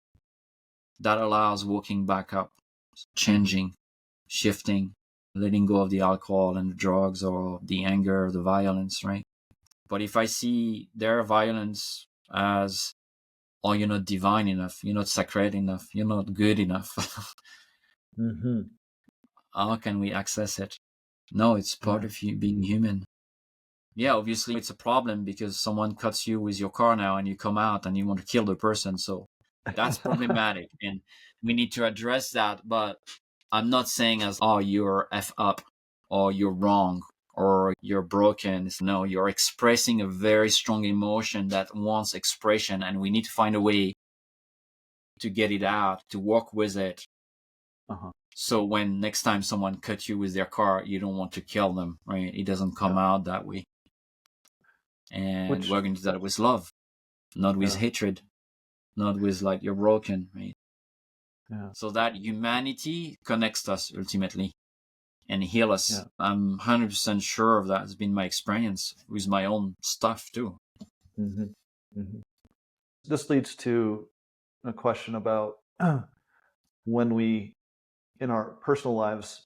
that allows walking back up, changing, shifting, letting go of the alcohol and the drugs or the anger, the violence, right? But if I see their violence as, oh, you're not divine enough, you're not sacred enough, you're not good enough, Mm-hmm. how can we access it? No, it's part Yeah. of you being human. Yeah, obviously it's a problem because someone cuts you with your car now and you come out and you want to kill the person. So that's problematic and we need to address that. But I'm not saying as, oh, you're F up or you're wrong or you're broken. No, you're expressing a very strong emotion that wants expression, and we need to find a way to get it out, to work with it. Uh-huh. So when next time someone cuts you with their car, you don't want to kill them, right? It doesn't come Yeah. out that way. And Which, we're going to do that with love, not with yeah, hatred, not with like you're broken, right? yeah, So that humanity connects us ultimately and heal yeah. us. I'm 100% sure of that. It's been my experience with my own stuff too. Mm-hmm. Mm-hmm. This leads to a question about when we, in our personal lives,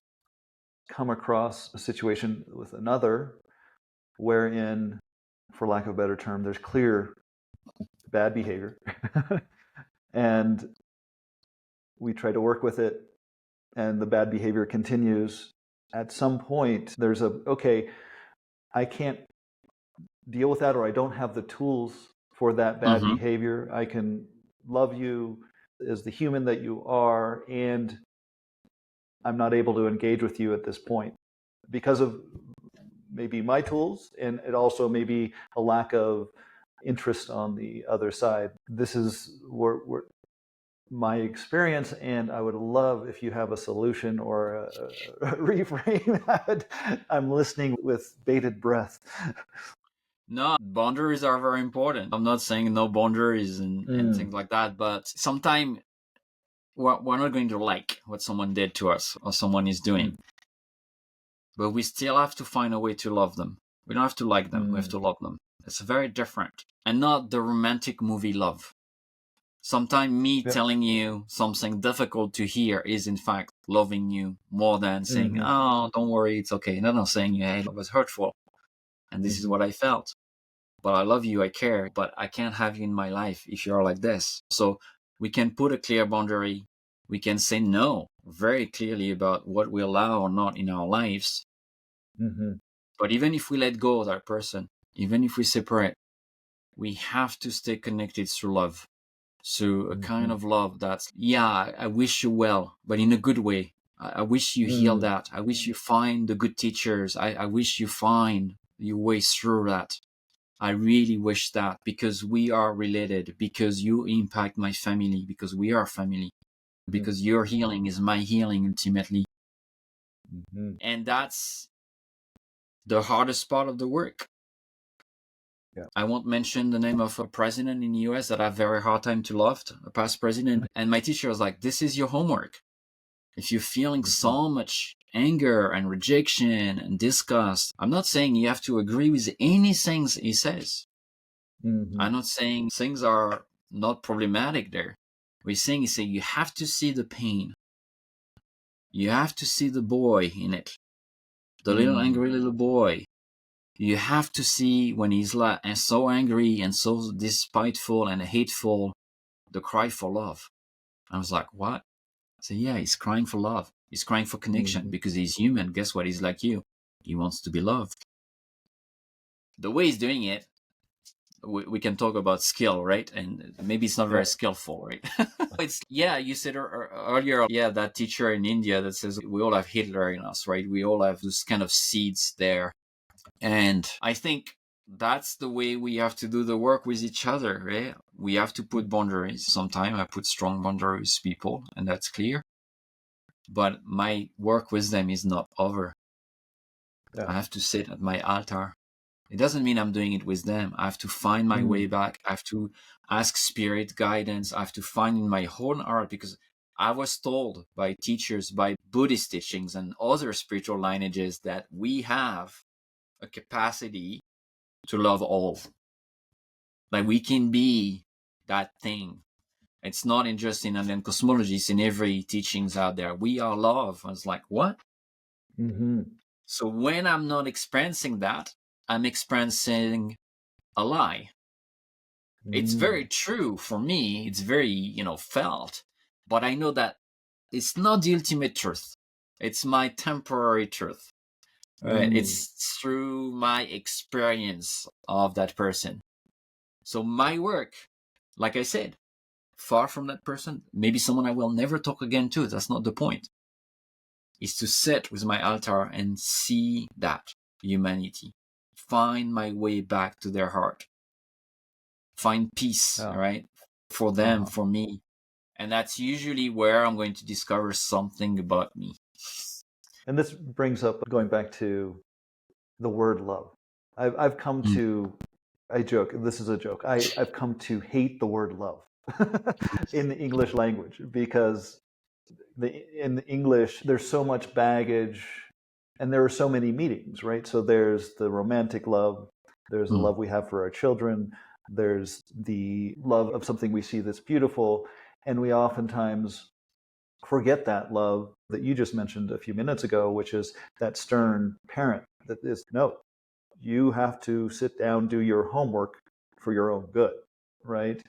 come across a situation with another wherein, for lack of a better term, there's clear bad behavior. And we try to work with it, and the bad behavior continues. At some point, there's okay, I can't deal with that, or I don't have the tools for that bad Mm-hmm. behavior. I can love you as the human that you are, and I'm not able to engage with you at this point because of maybe my tools, and it also may be a lack of interest on the other side. This is where my experience, and I would love if you have a solution or a reframe that. I'm listening with bated breath. No, boundaries are very important. I'm not saying no boundaries and things like that, but sometimes we're not going to like what someone did to us or someone is doing, but we still have to find a way to love them. We don't have to like them, we have to love them. It's very different, and not the romantic movie love. Sometimes me Yep. telling you something difficult to hear is in fact loving you more than saying, oh, don't worry, it's okay. No, saying, hey, it was hurtful and this is what I felt, but I love you, I care, but I can't have you in my life if you're like this. So we can put a clear boundary. We can say no very clearly about what we allow or not in our lives. But even if we let go of that person, even if we separate, we have to stay connected through love. So a kind of love that's, yeah, I wish you well, but in a good way. I wish you heal that. I wish you find the good teachers. I wish you find your way through that. I really wish that, because we are related, because you impact my family, because we are family, because your healing is my healing ultimately. And that's the hardest part of the work. Yeah. I won't mention the name of a president in the US that I have very hard time to love, a past president. And my teacher was like, this is your homework. If you're feeling so much anger and rejection and disgust, I'm not saying you have to agree with anything he says. I'm not saying things are not problematic there. We're saying you have to see the pain. You have to see the boy in it. The little angry little boy. You have to see when he's like and so angry and so despiteful and hateful, the cry for love. I was like, what? I said, yeah, he's crying for love. He's crying for connection because he's human. Guess what? He's like you. He wants to be loved. The way he's doing it, we can talk about skill, right? And maybe it's not very skillful, right? It's, you said earlier, that teacher in India that says we all have Hitler in us, right? We all have this kind of seeds there. And I think that's the way we have to do the work with each other, right? We have to put boundaries. Sometimes I put strong boundaries with people, and that's clear. But my work with them is not over. I have to sit at my altar. It doesn't mean I'm doing it with them. I have to find my way back. I have to ask spirit guidance. I have to find in my own heart, because I was told by teachers, by Buddhist teachings and other spiritual lineages, that we have a capacity to love all. Like, we can be that thing. It's not just in Andean cosmology, it's in every teachings out there. We are love. I was like, what? So when I'm not experiencing that, I'm experiencing a lie. It's very true for me. It's very, felt. But I know that it's not the ultimate truth. It's my temporary truth. Right? It's through my experience of that person. So my work, like I said, far from that person, maybe someone I will never talk again to, that's not the point, is to sit with my altar and see that humanity, find my way back to their heart, find peace, right? For them, for me. And that's usually where I'm going to discover something about me. And this brings up, going back to the word love. I've come to, I joke, this is a joke, I've come to hate the word love in the English language, because in English there's so much baggage and there are so many meanings, right? So there's the romantic love, there's the love we have for our children, there's the love of something we see that's beautiful, and we oftentimes forget that love that you just mentioned a few minutes ago, which is that stern parent that is, no, you have to sit down, do your homework for your own good, right?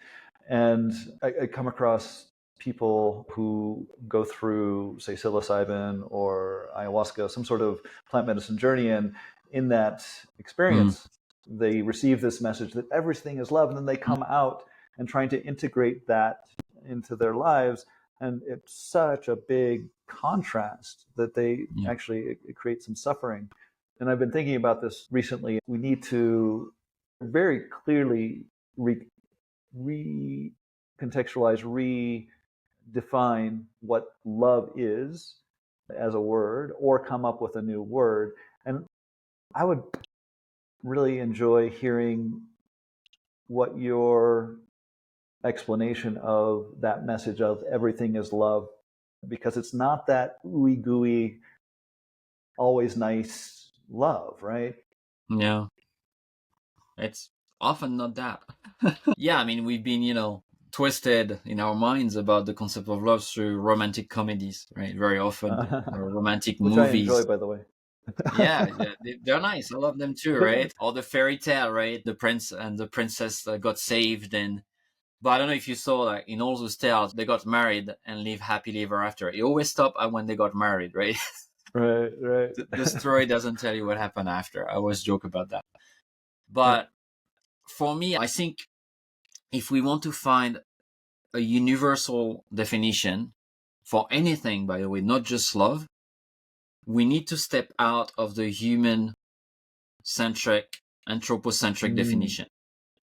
And I come across people who go through, say, psilocybin or ayahuasca, some sort of plant medicine journey, and in that experience, they receive this message that everything is love, and then they come out and trying to integrate that into their lives, and it's such a big contrast that they actually, it creates some suffering. And I've been thinking about this recently. We need to very clearly recontextualize, redefine what love is as a word, or come up with a new word. And I would really enjoy hearing what your explanation of that message of everything is love, because it's not that ooey gooey, always nice love, right? Yeah. It's often not that. I mean, we've been, twisted in our minds about the concept of love through romantic comedies, right? Very often, or romantic which movies. I enjoy, by the way. They're nice. I love them too, right? Or the fairy tale, right? The prince and the princess got saved, but I don't know if you saw that in all those tales, they got married and live happily ever after. It always stopped when they got married, right? Right. The story doesn't tell you what happened after. I always joke about that. But for me, I think if we want to find a universal definition for anything, by the way, not just love, we need to step out of the human-centric, anthropocentric definition.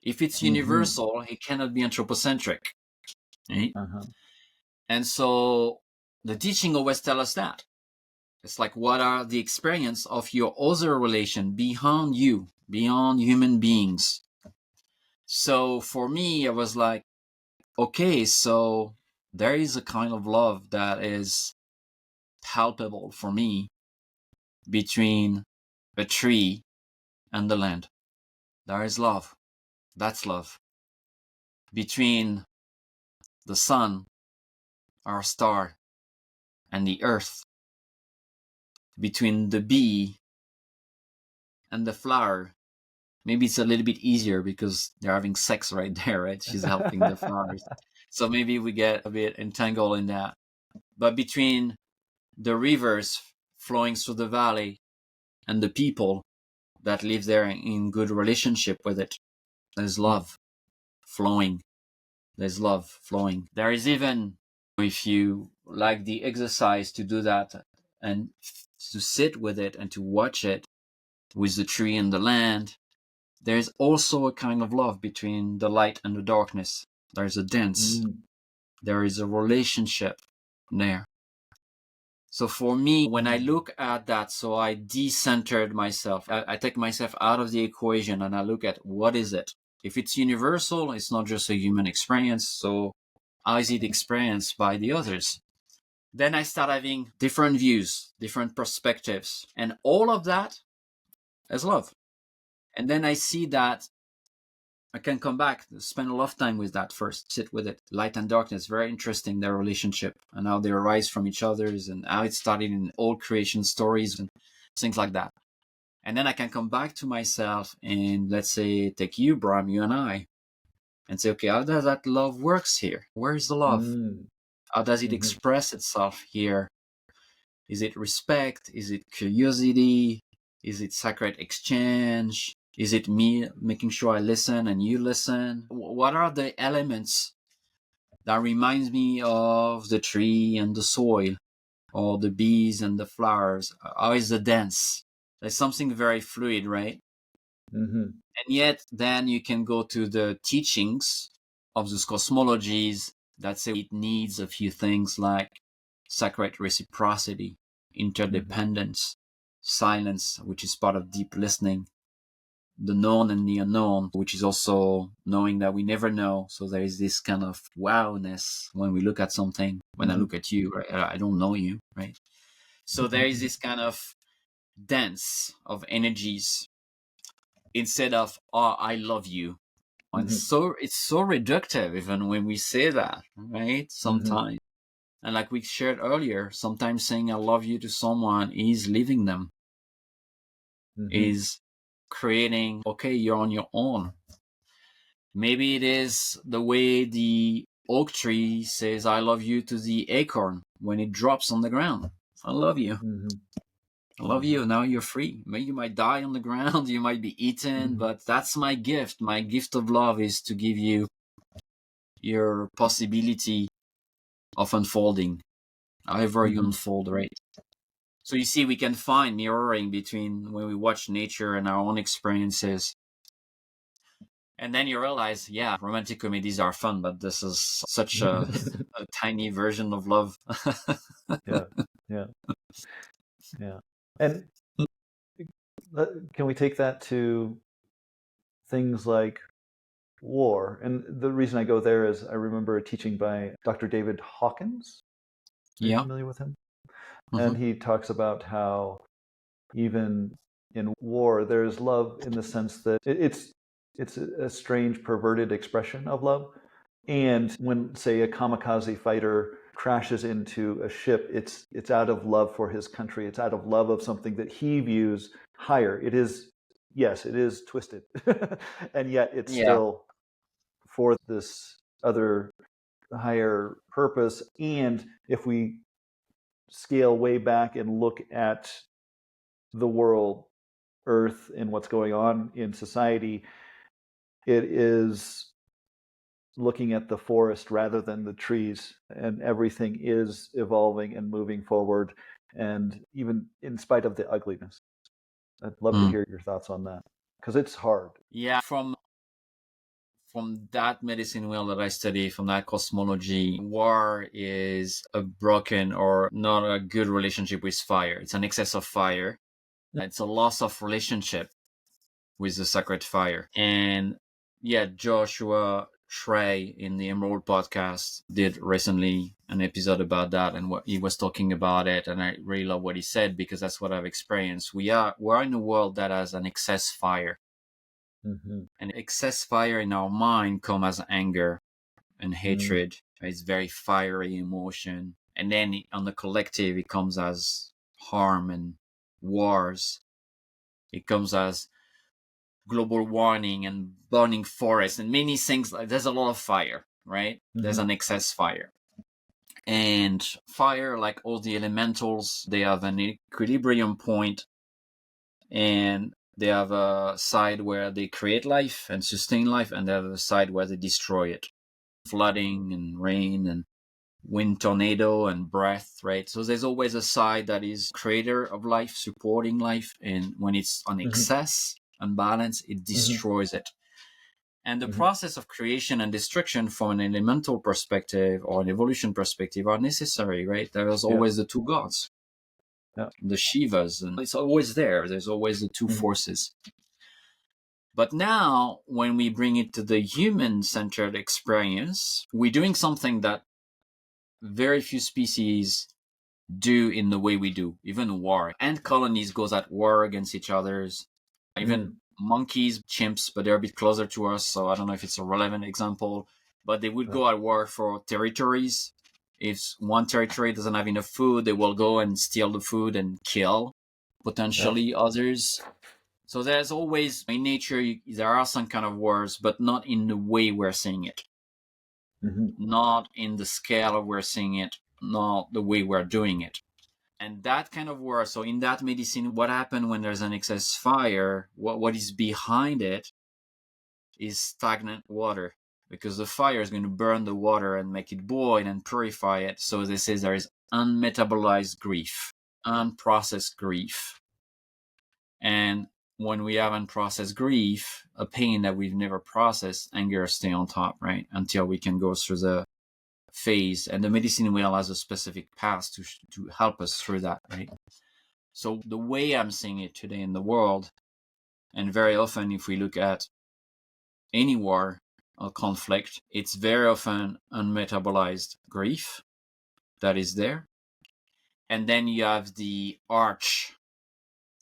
If it's universal, it cannot be anthropocentric. Right? And so the teaching always tells us that. It's like, what are the experience of your other relation beyond you, beyond human beings? So for me, I was like, okay, so there is a kind of love that is palpable for me between a tree and the land. There is love. That's love. Between the sun, our star, and the earth. Between the bee and the flower. Maybe it's a little bit easier because they're having sex right there, right? She's helping the flowers. So maybe we get a bit entangled in that. But between the rivers flowing through the valley and the people that live there in good relationship with it, there's love flowing. There's love flowing. There is even, if you like the exercise to do that and to sit with it and to watch it with the tree and the land, there's also a kind of love between the light and the darkness. There's a dance. There is a relationship there. So for me, when I look at that, so I decentered myself. I take myself out of the equation and I look at what is it? If it's universal, it's not just a human experience. So how is it experienced by the others? Then I start having different views, different perspectives, and all of that is love. And then I see that I can come back, spend a lot of time with that first, sit with it. Light and darkness, very interesting, their relationship and how they arise from each other's and how it started in old creation stories and things like that. And then I can come back to myself and let's say, take you, Bram, you and I, and say, okay, how does that love works here? Where is the love? How does it express itself here? Is it respect? Is it curiosity? Is it sacred exchange? Is it me making sure I listen and you listen? What are the elements that reminds me of the tree and the soil, or the bees and the flowers? How is the dance? There's something very fluid, right? And yet then you can go to the teachings of those cosmologies that say it needs a few things like sacred reciprocity, interdependence, silence, which is part of deep listening, the known and the unknown, which is also knowing that we never know. So there is this kind of wowness when we look at something. When I look at you, right? I don't know you, right? So there is this kind of dance of energies instead of, oh, I love you. And so it's so reductive even when we say that, right? Sometimes. And like we shared earlier, sometimes saying I love you to someone is leaving them, is creating, okay, you're on your own. Maybe it is the way the oak tree says I love you to the acorn when it drops on the ground. I love you. I love you. Now you're free. Maybe you might die on the ground. You might be eaten, but that's my gift. My gift of love is to give you your possibility of unfolding, however you unfold, right? So you see, we can find mirroring between when we watch nature and our own experiences. And then you realize, yeah, romantic comedies are fun, but this is such a tiny version of love. Yeah. And can we take that to things like war? And the reason I go there is I remember a teaching by Dr. David Hawkins. Are you familiar with him? And he talks about how even in war, there's love in the sense that it's a strange, perverted expression of love. And when, say, a kamikaze fighter crashes into a ship, it's out of love for his country. It's out of love of something that he views higher. It is, yes, it is twisted, and yet it's still for this other higher purpose. And if we scale way back and look at the world, Earth, and what's going on in society, it is looking at the forest rather than the trees, and everything is evolving and moving forward, and even in spite of the ugliness. I'd love to hear your thoughts on that, because it's hard. Yeah, from that medicine wheel that I study, from that cosmology, war is a broken or not a good relationship with fire. It's an excess of fire. It's a loss of relationship with the sacred fire. And yeah, Joshua Trey in the Emerald podcast did recently an episode about that, and what he was talking about it, and I really love what he said, because that's what I've experienced. We're in a world that has an excess fire. And excess fire in our mind comes as anger and hatred. It's very fiery emotion. And then on the collective, it comes as harm and wars. It comes as global warming and burning forests and many things. There's a lot of fire, right? There's an excess fire. And fire, like all the elementals, they have an equilibrium point. And They have a side where they create life and sustain life, and they have a side where they destroy it. Flooding and rain and wind, tornado and breath, right? So there's always a side that is creator of life, supporting life. And when it's on excess, unbalanced, it destroys it. And the process of creation and destruction from an elemental perspective or an evolution perspective are necessary, right? There's always the two gods, the Shivas, and it's always there. There's always the two forces. But now, when we bring it to the human-centered experience, we're doing something that very few species do in the way we do. Even war. Ant colonies goes at war against each other's. Even monkeys, chimps, but they're a bit closer to us, so I don't know if it's a relevant example. But they would go at war for territories. If one territory doesn't have enough food, they will go and steal the food and kill potentially others. So there's always, in nature, there are some kind of wars, but not in the way we're seeing it. Not in the scale we're seeing it, not the way we're doing it. And that kind of war, so in that medicine, what happens when there's an excess fire, what is behind it is stagnant water, because the fire is going to burn the water and make it boil and purify it. So they say there is unmetabolized grief, unprocessed grief. And when we have unprocessed grief, a pain that we've never processed, anger stay on top, right? Until we can go through the phase. And the medicine wheel has a specific path to help us through that, right? So the way I'm seeing it today in the world, and very often if we look at any war or conflict, it's very often unmetabolized grief that is there. And then you have the arch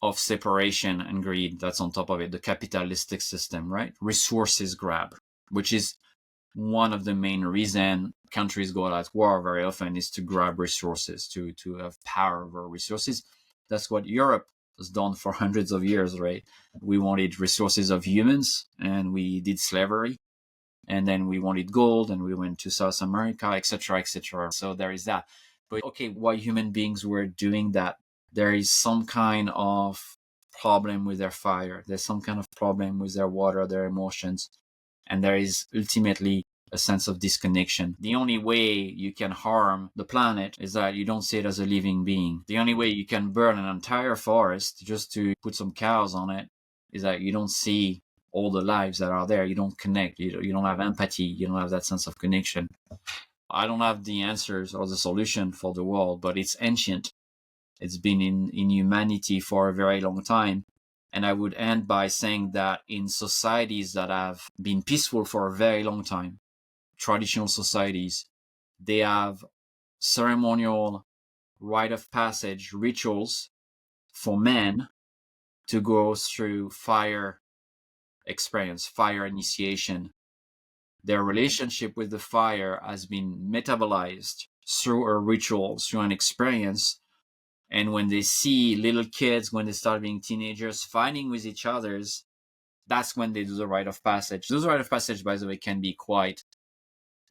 of separation and greed that's on top of it, the capitalistic system, right? Resources grab, which is one of the main reasons countries go at war very often, is to grab resources, to have power over resources. That's what Europe has done for hundreds of years, right? We wanted resources of humans and we did slavery. And then we wanted gold and we went to South America, etc., etc. So there is that. But okay, why human beings were doing that? There is some kind of problem with their fire. There's some kind of problem with their water, their emotions. And there is ultimately a sense of disconnection. The only way you can harm the planet is that you don't see it as a living being. The only way you can burn an entire forest just to put some cows on it is that you don't see all the lives that are there. You don't connect. You don't have empathy. You don't have that sense of connection. I don't have the answers or the solution for the world, but it's ancient. It's been in humanity for a very long time. And I would end by saying that in societies that have been peaceful for a very long time, traditional societies, they have ceremonial rite of passage rituals for men to go through fire experience, fire initiation. Their relationship with the fire has been metabolized through a ritual, through an experience. And when they see little kids, when they start being teenagers, fighting with each others, that's when they do the rite of passage. Those rite of passage, by the way, can be quite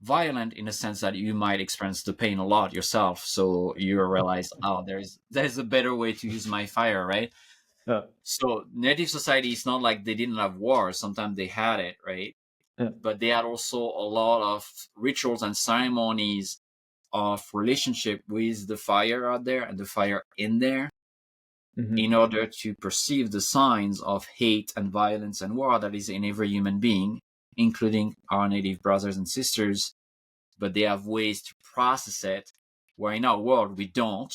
violent in the sense that you might experience the pain a lot yourself. So you realize, oh, there's a better way to use my fire, right? So native society, it's not like they didn't have wars. Sometimes they had it, right? But they had also a lot of rituals and ceremonies of relationship with the fire out there and the fire in there, in order to perceive the signs of hate and violence and war that is in every human being, including our native brothers and sisters. But they have ways to process it, where in our world we don't.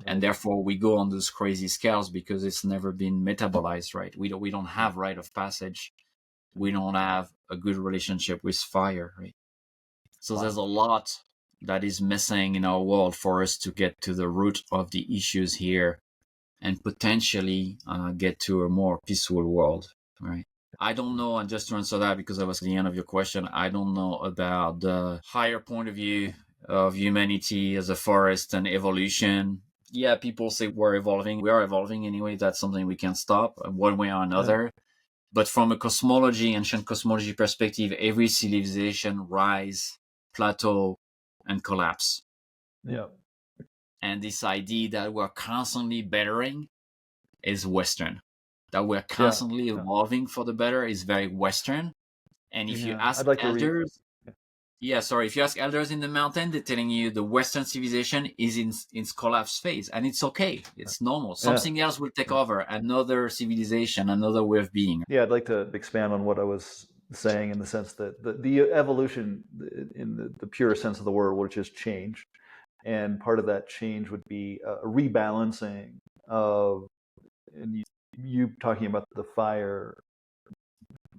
And therefore we go on those crazy scales because it's never been metabolized, right? We don't have rite of passage. We don't have a good relationship with fire, right? So there's a lot that is missing in our world for us to get to the root of the issues here and potentially get to a more peaceful world, right? I don't know, and just to answer that, because that was the end of your question, I don't know about the higher point of view of humanity as a forest and evolution. Yeah, people say we're evolving. We are evolving anyway. That's something we can't stop one way or another. Yeah. But from a cosmology, ancient cosmology perspective, every civilization rise, plateau, and collapse. Yeah. And this idea that we're constantly bettering is Western. that we're constantly evolving for the better is very Western. And if you ask I'd like to read. elders, if you ask elders in the mountain, they're telling you the Western civilization is in its collapse phase, and it's okay. It's normal. Something else will take over, another civilization, another way of being. Yeah, I'd like to expand on what I was saying in the sense that the evolution in the pure sense of the word, which is change, and part of that change would be a rebalancing of, and you talking about the fire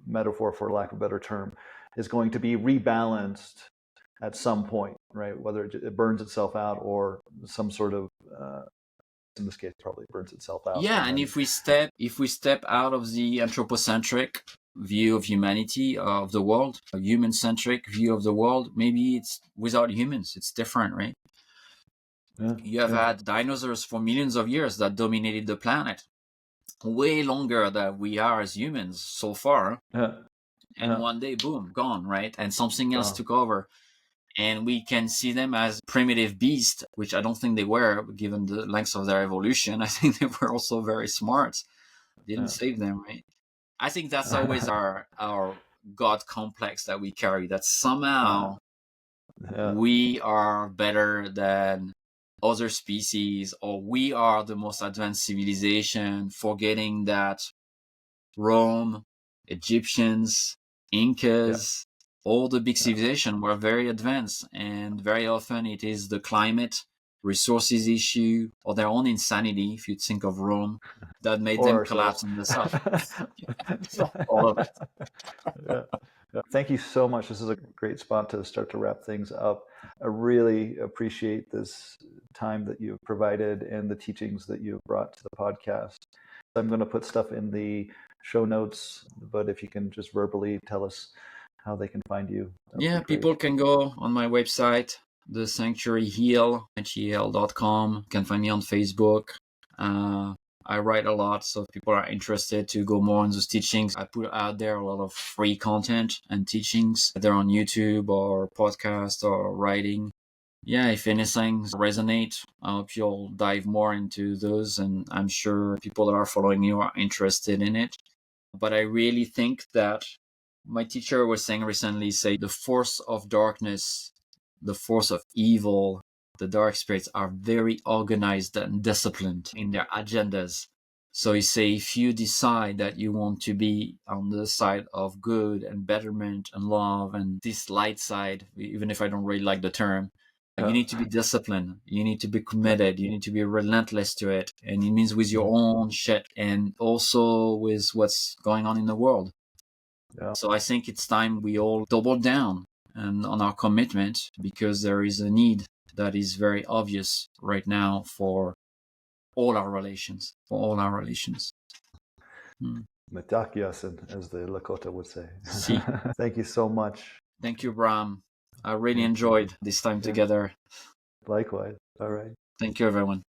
metaphor, for lack of a better term, is going to be rebalanced at some point, right? Whether it burns itself out or some sort of, in this case, probably burns itself out. Yeah, and if we step out of the anthropocentric view of humanity, of the world, a human-centric view of the world, maybe it's without humans. It's different, right? You have had dinosaurs for millions of years that dominated the planet, way longer than we are as humans so far. And one day, boom, gone, right? And something else took over. And we can see them as primitive beasts, which I don't think they were, given the length of their evolution. I think they were also very smart. Didn't save them, right? I think that's always our God complex that we carry, that somehow we are better than other species, or we are the most advanced civilization, forgetting that Rome, Egyptians, Incas, all the big civilizations were very advanced, and very often it is the climate, resources issue, or their own insanity, if you think of Rome, that made them collapse in the south. All of it. Thank you so much. This is a great spot to start to wrap things up. I really appreciate this time that you've provided and the teachings that you've brought to the podcast. I'm going to put stuff in the show notes, but if you can just verbally tell us how they can find you. Yeah, people can go on my website, The Sanctuary Heal, HEL.com. You can find me on Facebook. I write a lot, so if people are interested to go more on those teachings, I put out there a lot of free content and teachings. They're on YouTube or podcast or writing. Yeah, if anything resonate, I hope you'll dive more into those, and I'm sure people that are following you are interested in it. But I really think that my teacher was saying recently, the force of darkness, the force of evil, the dark spirits are very organized and disciplined in their agendas. So he say, if you decide that you want to be on the side of good and betterment and love and this light side, even if I don't really like the term, you need to be disciplined. You need to be committed. You need to be relentless to it. And it means with your own shit and also with what's going on in the world. So I think it's time we all double down and on our commitment, because there is a need that is very obvious right now for all our relations, Metakiasin, as the Lakota would say. Si. Thank you so much. Thank you, Bram. I really enjoyed this time together. Likewise. All right. Thank you, everyone.